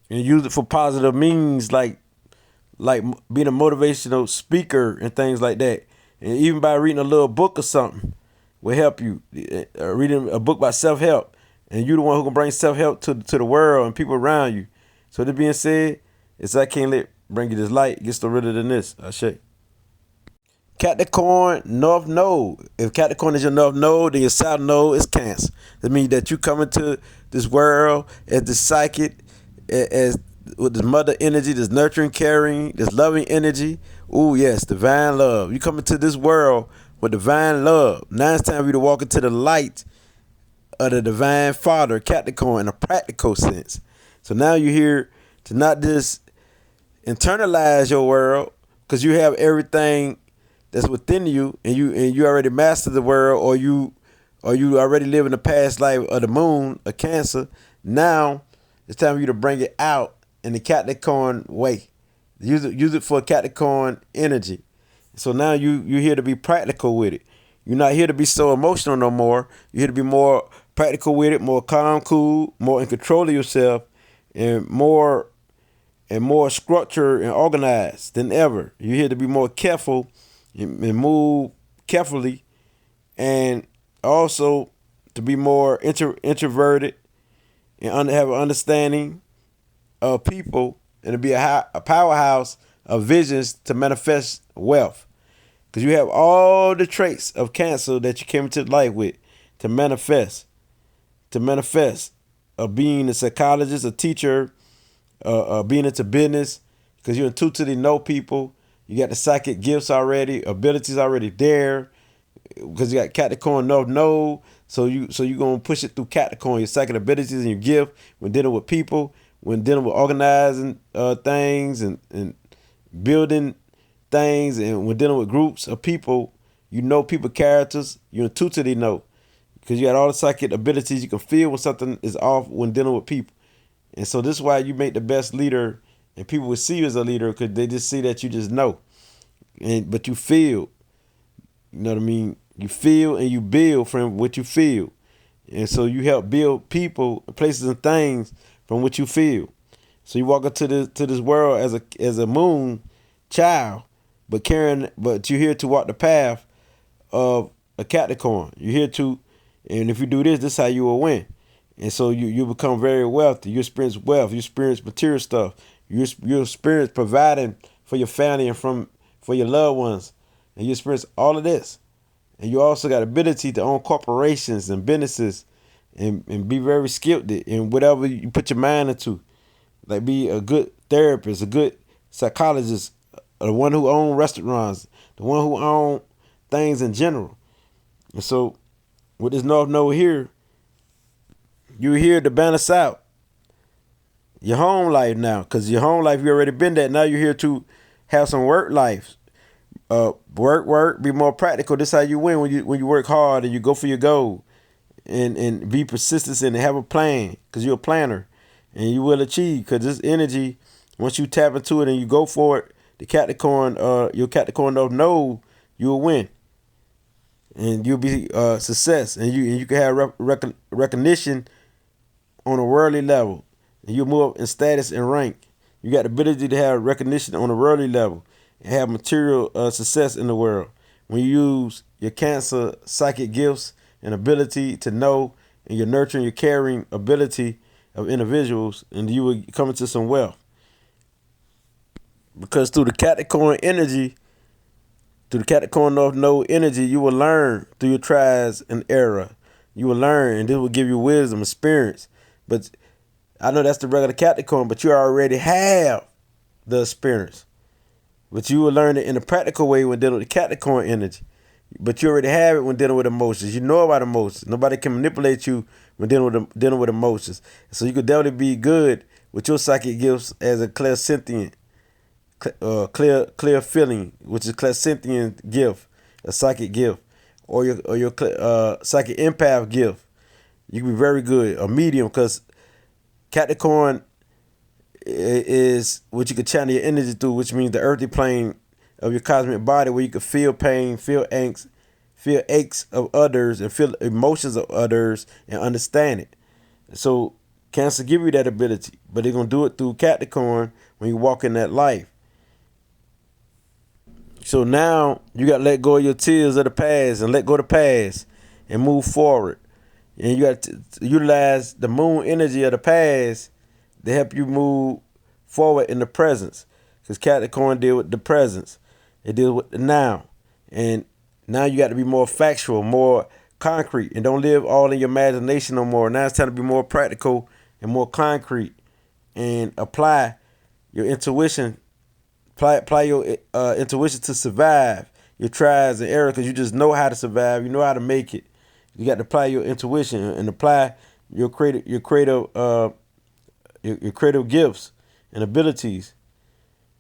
And use it for positive means like being a motivational speaker and things like that. And even by reading a little book or something will help you. Reading a book about self-help. And you're the one who can bring self-help to the world and people around you. So that being said, it's I can't let bring you this light. It gets no redder than this. I say. Capricorn North Node. If Capricorn is your North Node, then your South Node is Cancer. That means that you come into this world as the psychic, as with this mother energy, this nurturing, caring, this loving energy. Ooh, yes, divine love. You come into this world with divine love. Now it's time for you to walk into the light of the divine father, Capricorn, in a practical sense. So now you're here to not just internalize your world, because you have everything that's within you, and you already mastered the world, or you already live in the past life of the moon, of Cancer. Now it's time for you to bring it out in the Capricorn way. Use it for Capricorn energy. So now you're here to be practical with it. You're not here to be so emotional no more. You're here to be more practical with it, more calm, cool, more in control of yourself, and more structured and organized than ever. You're here to be more careful and move carefully, and also to be more introverted and have an understanding of people, and to be a powerhouse of visions to manifest wealth. Because you have all the traits of Cancer that you came into life with to manifest. Of being a psychologist, a teacher, being into business, because you intuitively know people. You got the psychic gifts already, abilities already there, because you got Capricorn North Node. So you're gonna push it through Capricorn, your psychic abilities and your gift when dealing with people, when dealing with organizing things and building things, and when dealing with groups of people. You know people characters, you intuitively know, because you got all the psychic abilities. You can feel when something is off when dealing with people. And so this is why you make the best leader, and people will see you as a leader because they just see that you just know. But you feel, you know what I mean? You feel and you build from what you feel. And so you help build people, places, and things from what you feel. So you walk into this world as a moon child, but you're here to walk the path of a Capricorn. You're here to, and if you do this is how you will win. And so you become very wealthy. You experience wealth. You experience material stuff. You experience providing for your family and for your loved ones. And you experience all of this. And you also got ability to own corporations and businesses and be very skilled in whatever you put your mind into. Like be a good therapist, a good psychologist, the one who owns restaurants, the one who owns things in general. And so with this North Node here, you're here to balance out your home life now, because your home life, you already been that. Now you're here to have some work life. Work, be more practical. This is how you win when you work hard and you go for your goal and be persistent and have a plan, because you're a planner and you will achieve, because this energy, once you tap into it and you go for it, the Capricorn, your Capricorn Node, you'll win. And you'll be success, and you can have recognition on a worldly level, and you'll move up in status and rank. You got the ability to have recognition on a worldly level and have material success in the world when you use your Cancer psychic gifts and ability to know and your nurturing, your caring ability of individuals, and you will come into some wealth. Because through the Capricorn energy, through the Capricorn North Node energy, you will learn through your trials and error. You will learn, and this will give you wisdom, experience. But I know that's the regular Capricorn, but you already have the experience. But you will learn it in a practical way when dealing with the Capricorn energy. But you already have it when dealing with emotions. You know about emotions. Nobody can manipulate you when dealing with emotions. So you could definitely be good with your psychic gifts as a clairsentient, clear feeling, which is clairsentient gift, a psychic gift, or your psychic empath gift. You can be very good, a medium, because Capricorn is what you can channel your energy through, which means the earthly plane of your cosmic body, where you can feel pain, feel angst, feel aches of others, and feel emotions of others, and understand it. So Cancer give you that ability, but they're gonna do it through Capricorn when you walk in that life. So now you got to let go of your tears of the past and let go of the past and move forward. And you got to utilize the moon energy of the past to help you move forward in the presence. Because Capricorn deal with the presence. It deals with the now. And now you got to be more factual, more concrete, and don't live all in your imagination no more. Now it's time to be more practical and more concrete and apply your intuition. Apply your intuition to survive your trials and errors, because you just know how to survive. You know how to make it. You got to apply your intuition and apply your creative gifts and abilities.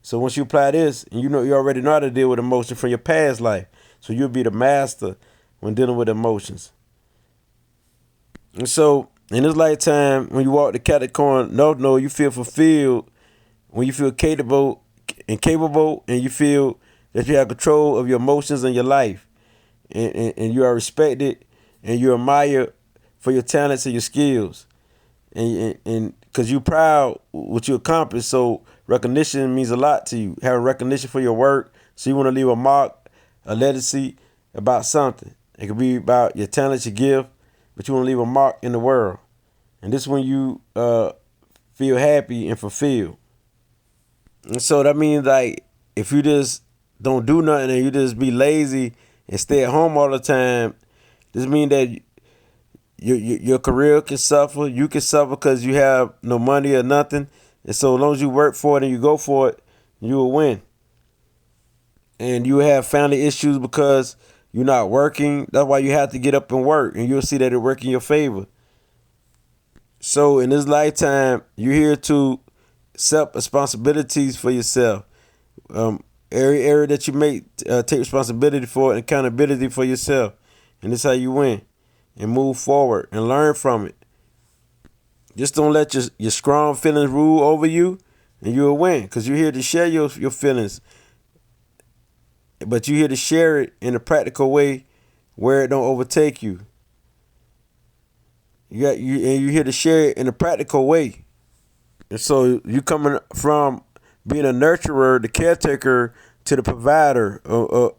So once you apply this, and you already know how to deal with emotion from your past life, so you'll be the master when dealing with emotions. And so in this lifetime, when you walk the Capricorn North Node, you feel fulfilled when you feel capable, and you feel that you have control of your emotions and your life, and you are respected, and you're admired for your talents and your skills, and because you're proud what you accomplished. So recognition means a lot to you. Having recognition for your work, so you want to leave a mark, a legacy about something. It could be about your talents, your gift, but you want to leave a mark in the world. And this is when you feel happy and fulfilled. And so that means, like, if you just don't do nothing and you just be lazy and stay at home all the time, this means that your career can suffer. You can suffer because you have no money or nothing. And so as long as you work for it and you go for it, you will win. And you have family issues because you're not working. That's why you have to get up and work, and you'll see that it work in your favor. So in this lifetime, you're here to accept responsibilities for yourself. Every area that you make, take responsibility for and accountability for yourself. And this is how you win and move forward and learn from it. Just don't let your strong feelings rule over you, and you'll win, because you're here to share your feelings. But you're here to share it in a practical way where it don't overtake you. You're here to share it in a practical way. And so you coming from being a nurturer, the caretaker, to the provider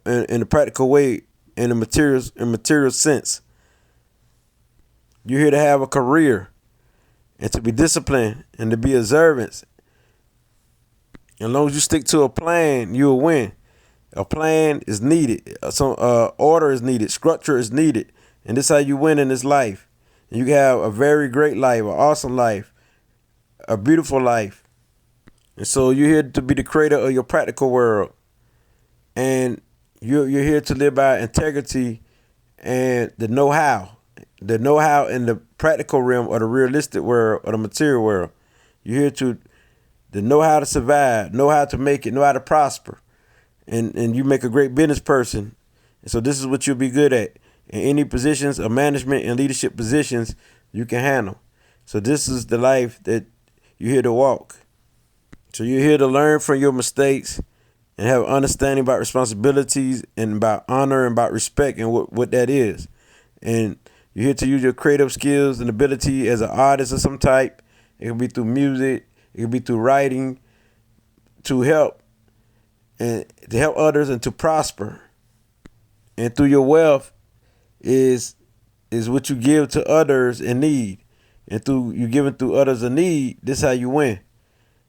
in a practical way, in a material sense. You're here to have a career and to be disciplined and to be observant. As long as you stick to a plan, you'll win. A plan is needed. Some order is needed. Structure is needed. And this is how you win in this life. And you can have a very great life, an awesome life, a beautiful life. And so you're here to be the creator of your practical world. And you're here to live by integrity and the know-how. The know-how in the practical realm or the realistic world or the material world. You're here to know how to survive, know how to make it, know how to prosper. And you make a great business person. And so this is what you'll be good at. In any positions of management and leadership positions you can handle. So this is the life that you're here to walk. So you're here to learn from your mistakes and have understanding about responsibilities and about honor and about respect and what that is. And you're here to use your creative skills and ability as an artist of some type. It can be through music. It can be through writing to help others and to prosper. And through your wealth is is what you give to others in need. And through you giving through others in need, this is how you win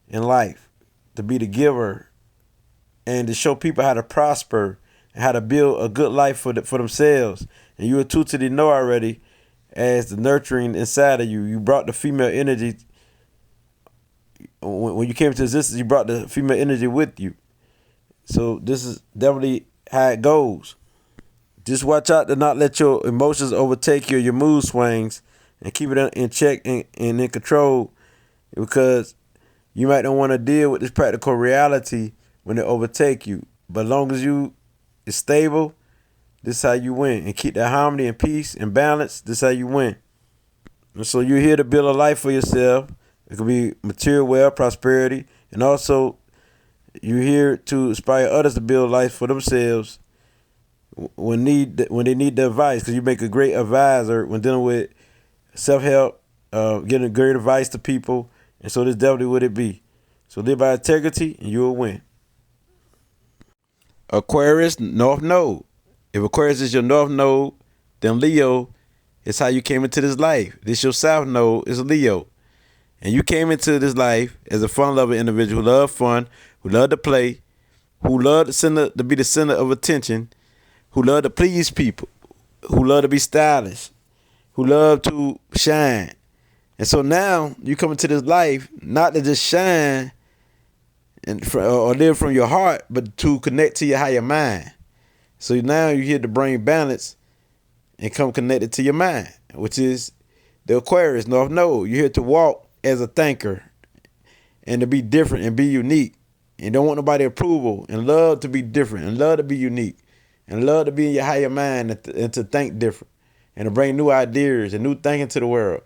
in life. To be the giver and to show people how to prosper and how to build a good life for themselves. And you intuitively know already as the nurturing inside of you. You brought the female energy. When you came into existence, you brought the female energy with you. So this is definitely how it goes. Just watch out to not let your emotions overtake you, your mood swings, and keep it in check and in control, because you might not want to deal with this practical reality when it overtake you. But as long as you is stable, this is how you win. And keep that harmony and peace and balance, this is how you win. And so you're here to build a life for yourself. It could be material wealth, prosperity, and also you're here to inspire others to build life for themselves when they need the advice, because you make a great advisor when dealing with self-help, getting great advice to people. And so this definitely what it be. So live by integrity and you'll win. Aquarius, North Node. If Aquarius is your North Node, then Leo is how you came into this life. This your South Node is Leo. And you came into this life as a fun-loving individual who loved fun, who loved to play, who loved to be the center of attention, who loved to please people, who loved to be stylish, who loved to shine. And so now you come into this life not to just shine or live from your heart, but to connect to your higher mind. So now you're here to bring balance and come connected to your mind, which is the Aquarius North Node. You're here to walk as a thinker and to be different and be unique. And don't want nobody approval, and love to be different and love to be unique and love to be in your higher mind and to think different and to bring new ideas and new thinking to the world.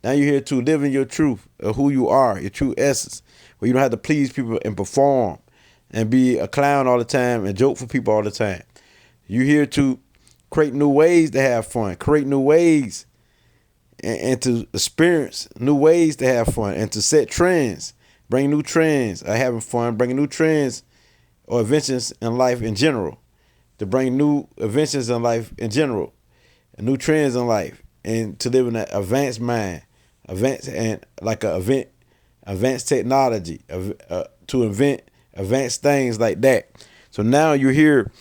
Now you're here to live in your truth of who you are, your true essence, where you don't have to please people and perform and be a clown all the time and joke for people all the time. You're here to create new ways to have fun, create new ways and to experience new ways to have fun and to set trends, bring new trends of having fun, bring new trends or inventions in life in general, to bring new inventions in life in general, and new trends in life, and to live in an advanced mind, advanced and like advanced technology, to invent advanced things like that. So now you're here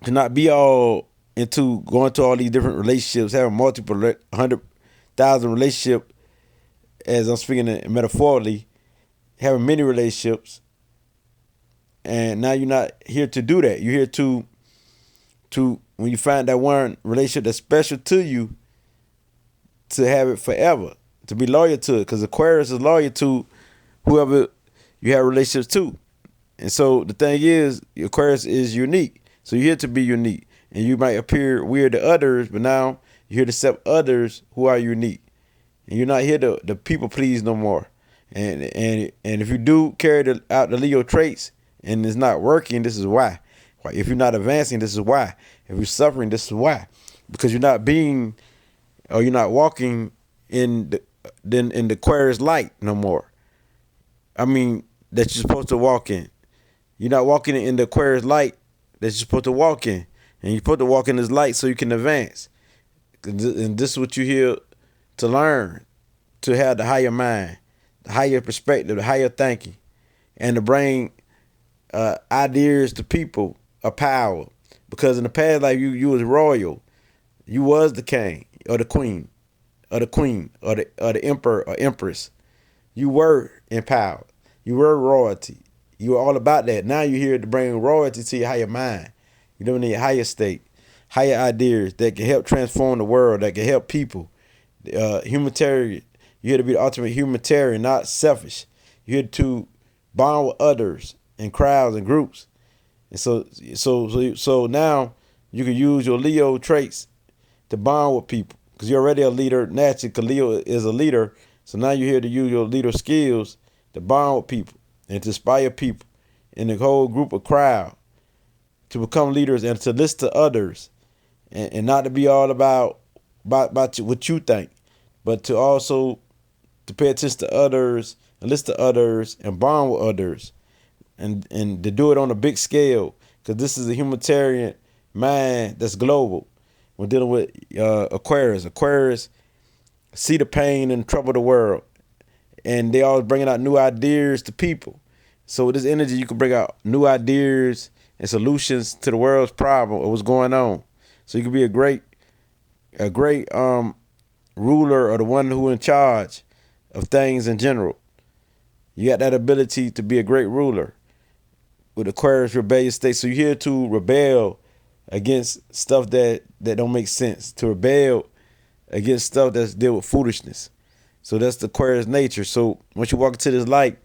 to not be all into going to all these different relationships, having multiple 100,000 relationships, as I'm speaking metaphorically, having many relationships. And now you're not here to do that. You're here to when you find that one relationship that's special to you, to have it forever, to be loyal to it, because Aquarius is loyal to whoever you have relationships to. And so the thing is, Aquarius is unique. So you're here to be unique. And you might appear weird to others, but now you're here to accept others who are unique. And you're not here to people please no more. And if you do carry out the Leo traits and it's not working, this is why. If you're not advancing, this is why. If you're suffering, this is why. Because you're not being, or you're not walking in the Aquarius light no more. I mean, that you're supposed to walk in. You're not walking in the Aquarius light that you're supposed to walk in. And you're supposed to walk in this light so you can advance. And this is what you're here to learn, to have the higher mind, the higher perspective, the higher thinking, and to bring ideas to people of power. Because in the past life, you was royal. You was the king or the queen or the emperor or empress. You were in power. You were royalty. You were all about that. Now you're here to bring royalty to your higher mind. You're living in your higher state, higher ideas that can help transform the world, that can help people. Humanitarian. You're here to be the ultimate humanitarian, not selfish. You're here to bond with others in crowds and groups. And so now you can use your Leo traits to bond with people, because you're already a leader naturally, because Leo is a leader. So now you're here to use your leader skills to bond with people and to inspire people in the whole group of crowd to become leaders and to listen to others, and not to be all about what you think, but to also to pay attention to others and listen to others and bond with others, and to do it on a big scale, because this is a humanitarian mind that's global. We're dealing with Aquarius. Aquarius see the pain and trouble of the world, and they always bringing out new ideas to people. So with this energy, you can bring out new ideas and solutions to the world's problem or what's going on. So you can be a great ruler or the one who in charge of things in general. You got that ability to be a great ruler with Aquarius rebellious state. So you're here to rebel against stuff that don't make sense, to rebel against stuff that's deal with foolishness. So that's the Aquarius nature. So once you walk into this light,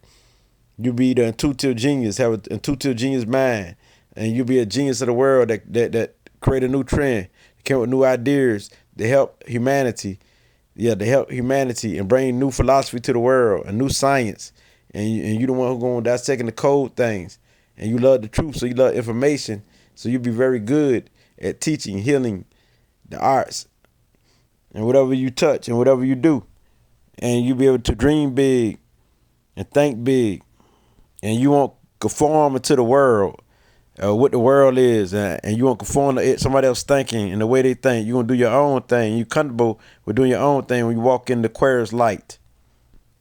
you'll be the intuitive genius, have an intuitive genius mind, and you'll be a genius of the world that create a new trend, came with new ideas to help humanity. Yeah, to help humanity and bring new philosophy to the world, a new science. And you the one who's going dissecting the cold things. And you love the truth, so you love information. So you'll be very good at teaching, healing, the arts, and whatever you touch and whatever you do. And you'll be able to dream big and think big. And you won't conform to the world, what the world is, and you won't conform to somebody else thinking and the way they think. You're going to do your own thing. You're comfortable with doing your own thing when you walk in the Aquarius light.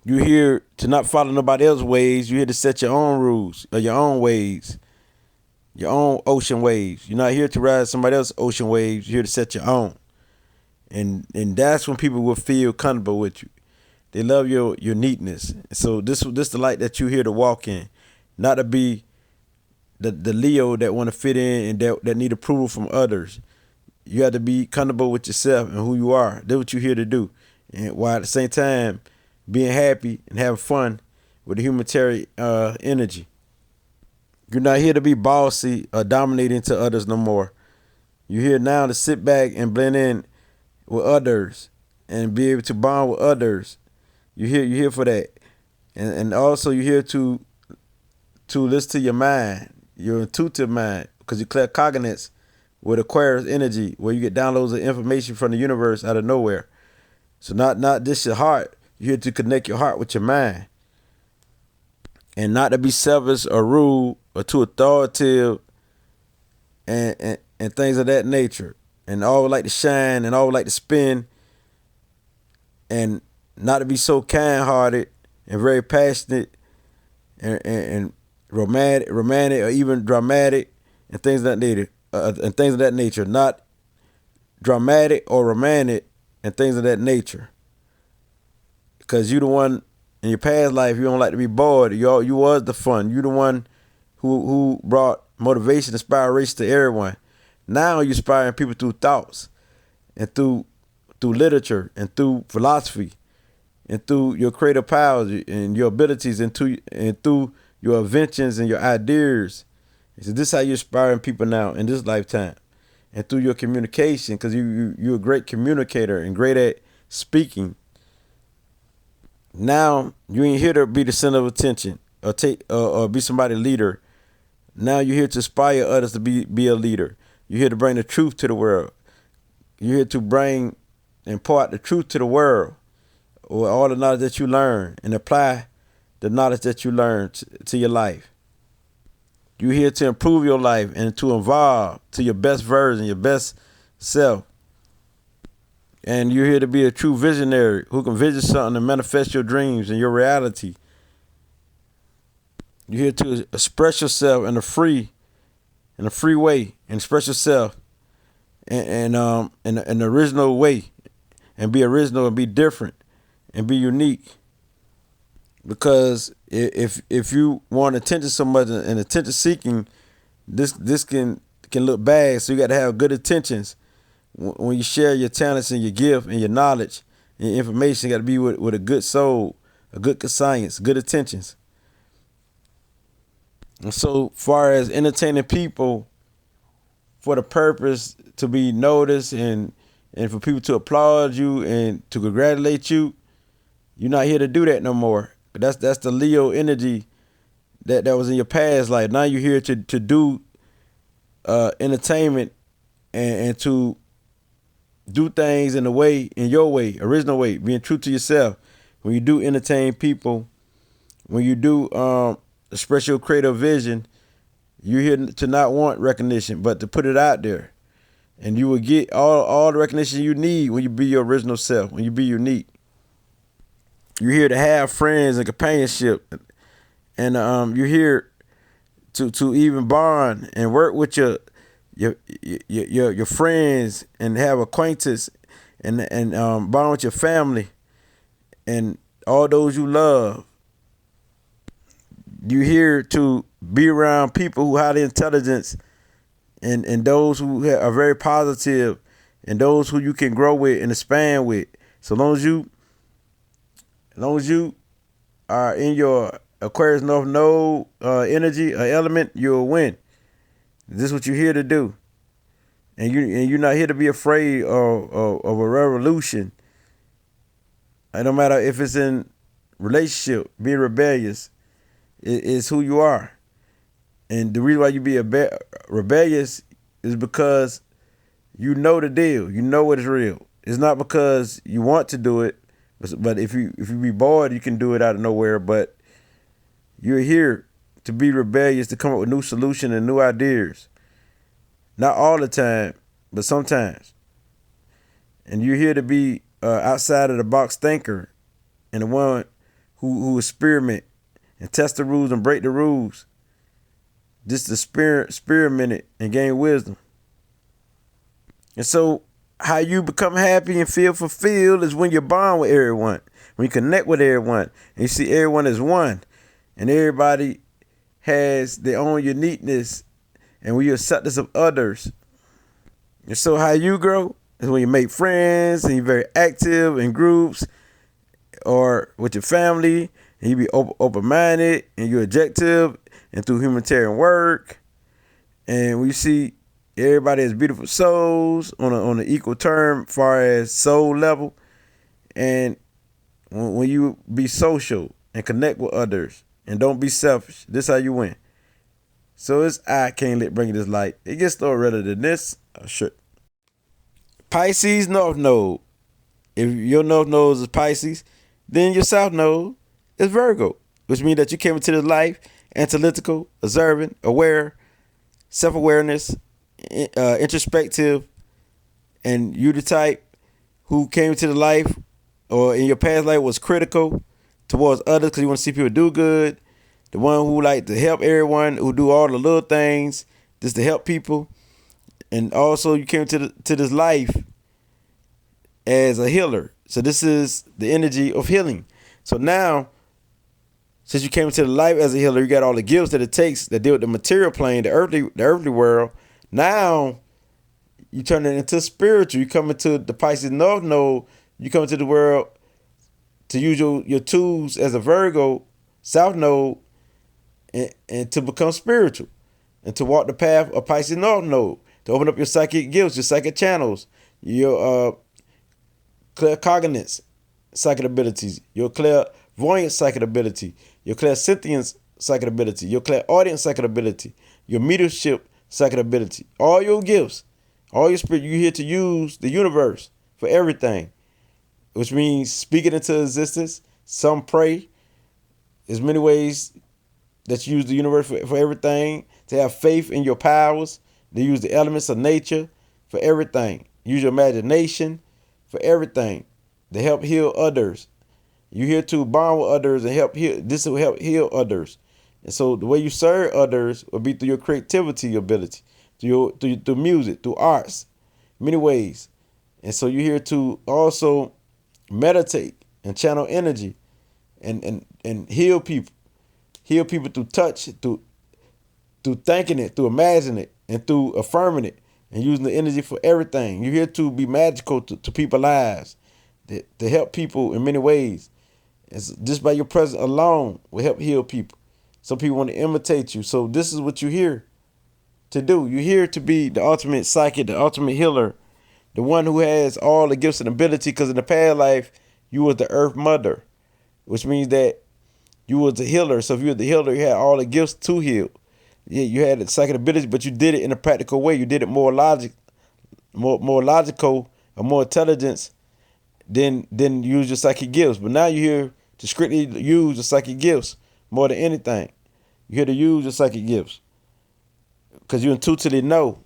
You're here to not follow nobody else's ways. You're here to set your own rules or your own ways, your own ocean waves. You're not here to ride somebody else's ocean waves. You're here to set your own. And that's when people will feel comfortable with you. They love your neatness. So this the light that you're here to walk in, not to be the Leo that want to fit in and that need approval from others. You have to be comfortable with yourself and who you are. That's what you're here to do. And while at the same time being happy and having fun with the humanitarian energy. You're not here to be bossy or dominating to others no more. You're here now to sit back and blend in with others and be able to bond with others. You're here for that. And also you're here to listen to your mind, your intuitive mind, because you clear cognates with Aquarius energy, where you get downloads of information from the universe out of nowhere. So not just your heart. You're here to connect your heart with your mind. And not to be selfish or rude or too authoritative and things of that nature. And all would like to shine and all would like to spin. And not to be so kind-hearted and very passionate and romantic or even dramatic and things of that nature. Not dramatic or romantic and things of that nature. Because you the one in your past life, you don't like to be bored. You was the fun. You the one who brought motivation, inspiration to everyone. Now you're inspiring people through thoughts and through literature and through philosophy and through your creative powers and your abilities and through your inventions and your ideas. So this is how you're inspiring people now in this lifetime. And through your communication, because you're a great communicator and great at speaking. Now you ain't here to be the center of attention or be somebody's leader. Now you're here to inspire others to be a leader. You're here to bring the truth to the world. You're here to bring and pour out the truth to the world, or all the knowledge that you learn, and apply the knowledge that you learn to your life. You're here to improve your life and to evolve to your best version, your best self. And you're here to be a true visionary who can vision something and manifest your dreams and your reality. You're here to express yourself in a free way, and express yourself in an original way, and be original and be different and be unique. Because if you want attention so much and attention seeking, this can look bad. So you got to have good intentions. When you share your talents and your gift and your knowledge and your information, you got to be with a good soul, a good science, good intentions. And so far as entertaining people for the purpose to be noticed and for people to applaud you and to congratulate you, you're not here to do that no more. That's the Leo energy that was in your past life. Now you're here to do entertainment and to do things in your way, original way, being true to yourself. When you do entertain people, when you do express your creative vision, you're here to not want recognition, but to put it out there. And you will get all the recognition you need when you be your original self, when you be unique. You're here to have friends and companionship, and you're here to even bond and work with your friends and have acquaintance and bond with your family and all those you love. You're here to be around people who have the intelligence and those who are very positive and those who you can grow with and expand with. So as long as you are in your Aquarius North Node energy or element, you'll win. This is what you're here to do, and you're not here to be afraid of a revolution. And no matter if it's in relationship, being rebellious is who you are, and the reason why you be rebellious is because you know the deal. You know what is real. It's not because you want to do it. But if you be bored, you can do it out of nowhere. But you're here to be rebellious, to come up with new solutions and new ideas. Not all the time, but sometimes. And you're here to be outside of the box thinker and the one who experiment and test the rules and break the rules. Just to experiment it and gain wisdom. And so how you become happy and feel fulfilled is when you bond with everyone, when you connect with everyone, and you see everyone as one, and everybody has their own uniqueness, and when you accept this of others. And so how you grow is when you make friends, and you're very active in groups or with your family, and you be open-minded, and you're objective, and through humanitarian work, and we see everybody has beautiful souls on an equal term far as soul level. And when you be social and connect with others and don't be selfish, this how you win. So it's I can't let bring this light. It gets still redder than this. Sure. Pisces North Node. If your North Node is Pisces, then your South Node is Virgo, which means that you came into this life analytical, observant, aware, self-awareness, introspective, and you the type who came into the life or in your past life was critical towards others because you want to see people do good, the one who like to help everyone, who do all the little things just to help people. And also you came to this life as a healer, so this is the energy of healing. So now, since you came into the life as a healer, you got all the gifts that it takes that deal with the material plane, the earthly world. Now you turn it into spiritual. You come into the Pisces North Node. You come into the world to use your tools as a Virgo South Node and to become spiritual and to walk the path of Pisces North Node, to open up your psychic gifts, your psychic channels, your claircognizance psychic abilities, your clairvoyant psychic ability, your clairsentience psychic ability, your clairaudience psychic ability, your mediumship psychic ability, all your gifts, all your spirit. You're here to use the universe for everything, which means speak it into existence. Some pray. There's many ways that you use the universe for everything, to have faith in your powers, to use the elements of nature for everything. Use your imagination for everything, to help heal others. You're here to bond with others and help heal. This will help heal others. And so the way you serve others will be through your creativity ability, through music, through arts, many ways. And so you're here to also meditate and channel energy and heal people. Heal people through touch, through thinking it, through imagining it, and through affirming it, and using the energy for everything. You're here to be magical to people's lives, to help people in many ways. It's just by your presence alone will help heal people. Some people want to imitate you. So this is what you're here to do. You're here to be the ultimate psychic, the ultimate healer, the one who has all the gifts and ability, because in the past life, you was the earth mother, which means that you was the healer. So if you were the healer, you had all the gifts to heal. Yeah, you had the psychic ability, but you did it in a practical way. You did it more logical, or more intelligence than use your psychic gifts. But now you're here to strictly use your psychic gifts more than anything. You're here to use your psychic gifts because you intuitively know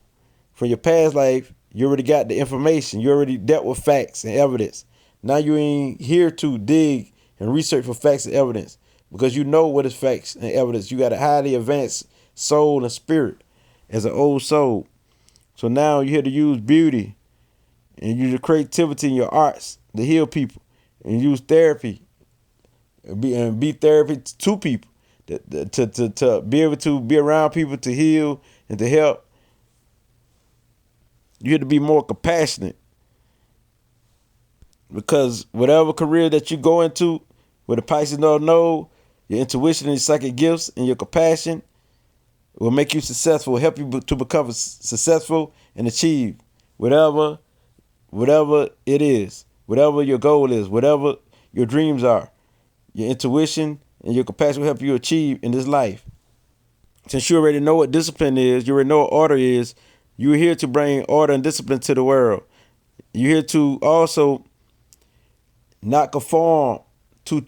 from your past life You already got the information. You already dealt with facts and evidence. Now you ain't here to dig and research for facts and evidence because you know what is facts and evidence. You got a highly advanced soul and spirit as an old soul. So now you're here to use beauty and use your creativity and your arts to heal people and use therapy and be therapy to people to be able to be around people to heal and to help. You have to be more compassionate because whatever career that you go into, with the Pisces don't know, your intuition and your psychic gifts and your compassion will make you successful, help you to become successful and achieve whatever it is, whatever your goal is, whatever your dreams are. Your intuition and your compassion will help you achieve in this life. Since you already know what discipline is, you already know what order is, you're here to bring order and discipline to the world. You're here to also not conform to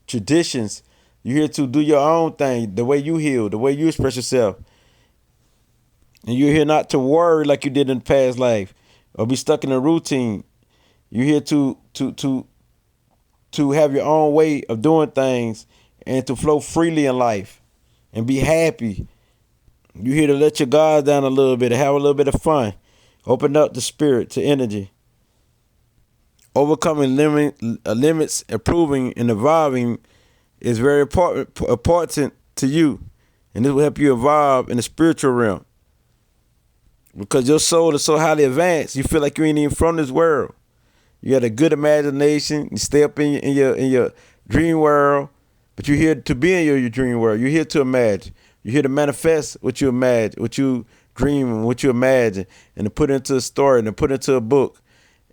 traditions. You're here to do your own thing, the way you heal, the way you express yourself. And you're here not to worry like you did in the past life or be stuck in a routine. You're here to have your own way of doing things and to flow freely in life and be happy. You're here to let your guard down a little bit and have a little bit of fun. Open up the spirit to energy. Overcoming limits, improving, and evolving is very important to you. And this will help you evolve in the spiritual realm. Because your soul is so highly advanced, you feel like you ain't even from this world. You got a good imagination. You stay up in your dream world, but you're here to be in your dream world. You're here to imagine. You're here to manifest what you imagine, what you dream, and what you imagine, and to put it into a story and to put it into a book.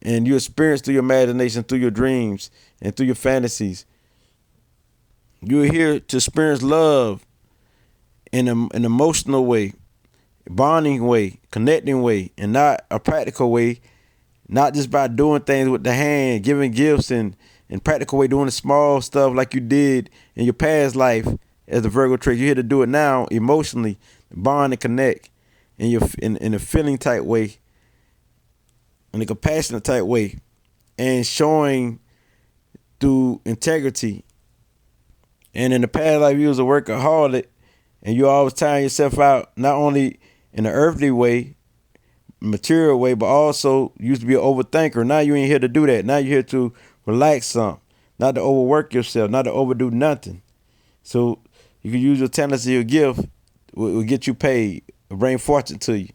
And you experience through your imagination, through your dreams, and through your fantasies. You're here to experience love in an emotional way, bonding way, connecting way, and not a practical way. Not just by doing things with the hand, giving gifts and practical way, doing the small stuff like you did in your past life as the Virgo trait. You're here to do it now emotionally, bond and connect in a feeling type way, in a compassionate type way, and showing through integrity. And in the past life, you was a workaholic and you always tiring yourself out, not only in an earthly way, material way, but also used to be an overthinker. Now you ain't here to do that. Now you're here to relax some, not to overwork yourself, not to overdo nothing. So you can use your talents and your gift will get you paid, will bring fortune to you.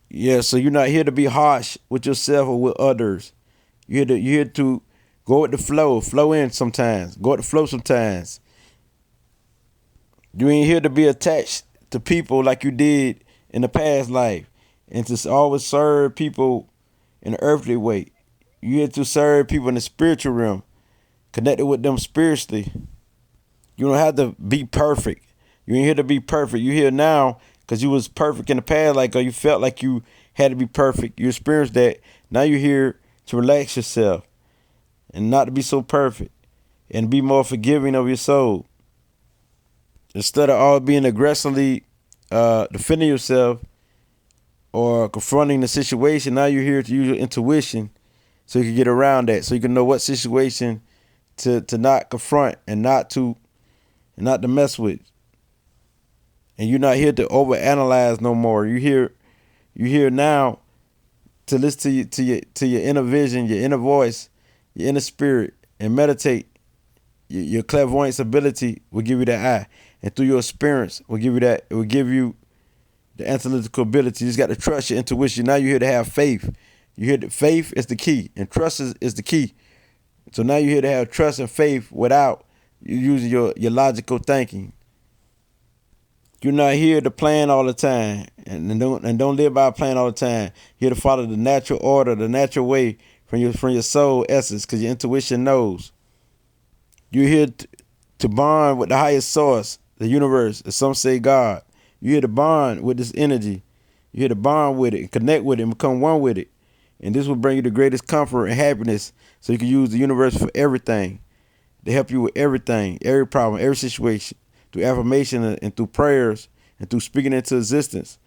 Yeah, so you're not here to be harsh with yourself or with others. You're here to go with the flow in sometimes, go with the flow sometimes. You ain't here to be attached to people like you did in the past life and to always serve people in an earthly way. You're here to serve people in the spiritual realm, connected with them spiritually. You don't have to be perfect. You ain't here to be perfect. You're here now because you was perfect in the past, like, or you felt like you had to be perfect. You experienced that. Now you're here to relax yourself and not to be so perfect and be more forgiving of your soul. Instead of all being aggressively defending yourself or confronting the situation, now you're here to use your intuition so you can get around that, so you can know what situation to not confront and not to mess with. And you're not here to overanalyze no more. You're here now to listen to your inner vision, your inner voice, your inner spirit, and meditate. Your clairvoyance ability will give you that eye, and through your experience will give you that. It will give you the analytical ability. You just got to trust your intuition. Now you're here to have faith. You're here to, faith is the key, and trust is the key. So now you're here to have trust and faith without you using your logical thinking. You're not here to plan all the time and don't live by a plan all the time. You're here to follow the natural order, the natural way from your soul essence, because your intuition knows. You're here to bond with the highest source, the universe, as some say God. You're here to bond with this energy. You're here to bond with it and connect with it and become one with it. And this will bring you the greatest comfort and happiness so you can use the universe for everything, to help you with everything, every problem, every situation, through affirmation and through prayers and through speaking into existence,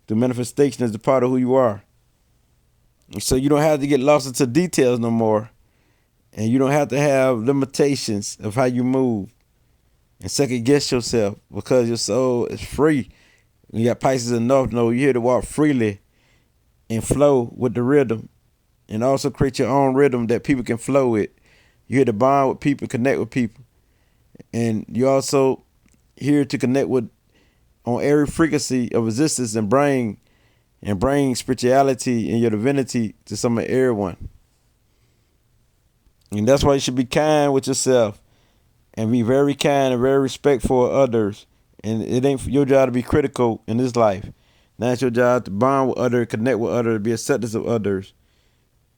through manifestation as a part of who you are. So you don't have to get lost into details no more. And you don't have to have limitations of how you move and second guess yourself, because your soul is free. You got Pisces and North Node, you're here to walk freely and flow with the rhythm, and also create your own rhythm that people can flow with. You're here to bond with people, connect with people. And you're also here to connect with on every frequency of existence and bring spirituality and your divinity to some of everyone. And that's why you should be kind with yourself and be very kind and very respectful of others. And it ain't your job to be critical in this life. Now it's your job to bond with others, connect with others, be acceptance of others.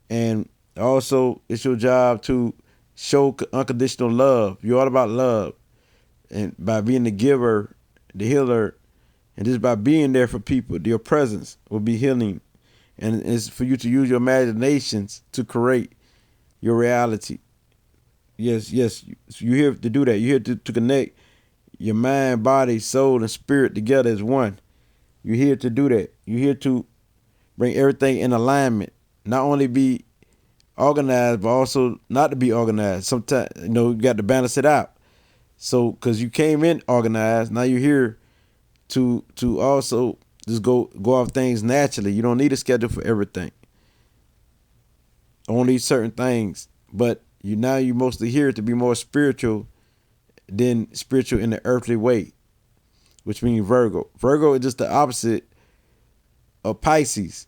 And also it's your job to show unconditional love. You're all about love. And by being the giver, the healer, and just by being there for people, your presence will be healing. And it's for you to use your imaginations to create your reality. Yes, you're here to do that. You're here to connect your mind, body, soul, and spirit together as one. You're here to do that. You're here to bring everything in alignment. Not only be organized, but also not to be organized. Sometimes, you got to balance it out. So, because you came in organized, now you're here to also just go off things naturally. You don't need a schedule for everything. Only certain things. But you're mostly here to be more spiritual than spiritual in the earthly way, which means Virgo. Virgo is just the opposite of Pisces,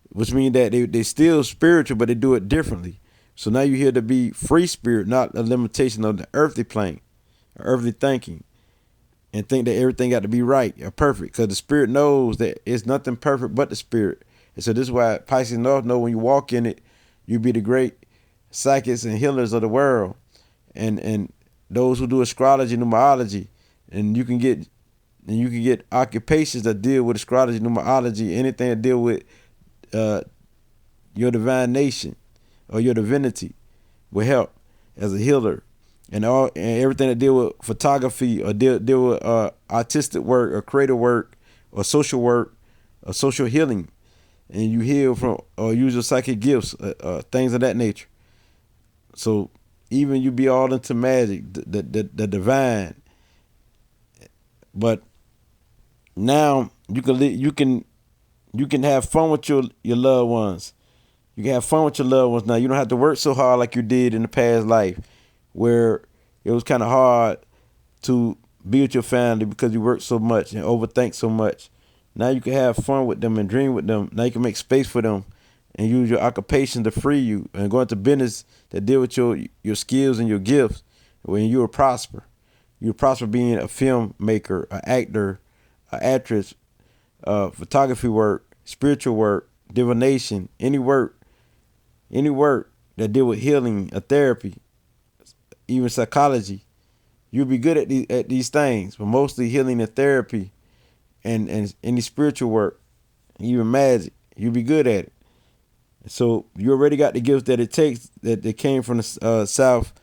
which means that they still spiritual, but they do it differently. So now you're here to be free spirit, not a limitation of the earthly plane, or earthly thinking, and think that everything got to be right or perfect, because the spirit knows that it's nothing perfect but the spirit. And so this is why Pisces North know when you walk in it, you be the great psychics and healers of the world, and those who do astrology, numerology, and you can get occupations that deal with astrology, numerology, anything that deal with your divination or your divinity will help as a healer, and everything that deal with photography or deal with artistic work or creative work or social healing, and you heal from or use your psychic gifts, things of that nature. So even you be all into magic, the divine, but now you can have fun with your loved ones. You can have fun with your loved ones now. You don't have to work so hard like you did in the past life, where it was kind of hard to be with your family because you worked so much and overthink so much. Now you can have fun with them and dream with them. Now you can make space for them and use your occupation to free you and go into business that deal with your skills and your gifts. When you will prosper. You'll prosper being a filmmaker, an actor, an actress, photography work, spiritual work, divination, any work that deal with healing, a therapy, even psychology. You'll be good at these things, but mostly healing and therapy and any spiritual work, even magic. You'll be good at it. So you already got the gifts that it takes that came from the south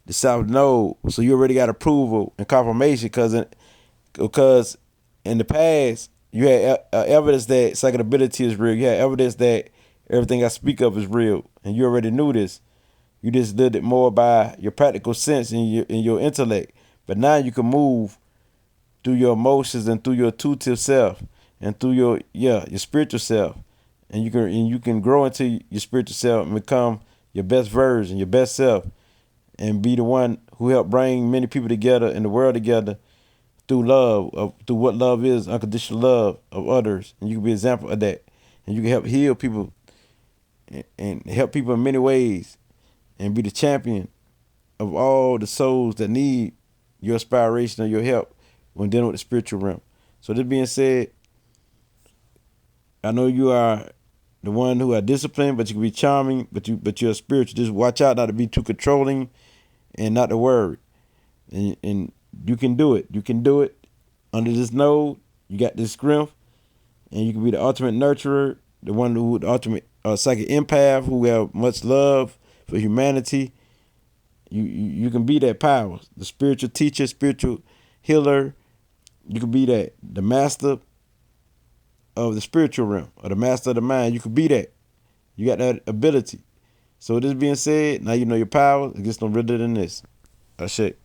node. So you already got approval and confirmation because in the past you had evidence that psychic ability is real. You had evidence that everything I speak of is real, and you already knew this. You just did it more by your practical sense and your intellect. But now you can move through your emotions and through your intuitive self and through your spiritual self. And you can grow into your spiritual self and become your best version, your best self, and be the one who helped bring many people together in the world together through love, through what love is, unconditional love of others. And you can be an example of that. And you can help heal people and help people in many ways and be the champion of all the souls that need your inspiration or your help when dealing with the spiritual realm. So this being said, I know you are the one who are disciplined, but you can be charming, but you're spiritual. Just watch out not to be too controlling and not to worry. And you can do it. You can do it under this node. You got this strength, and you can be the ultimate nurturer, the ultimate psychic empath who have much love for humanity. You can be that power, the spiritual teacher, spiritual healer. You can be that, the master of the spiritual realm, or the master of the mind. You could be that. You got that ability. So with this being said, now you know your power. It gets no realer than this. Shit.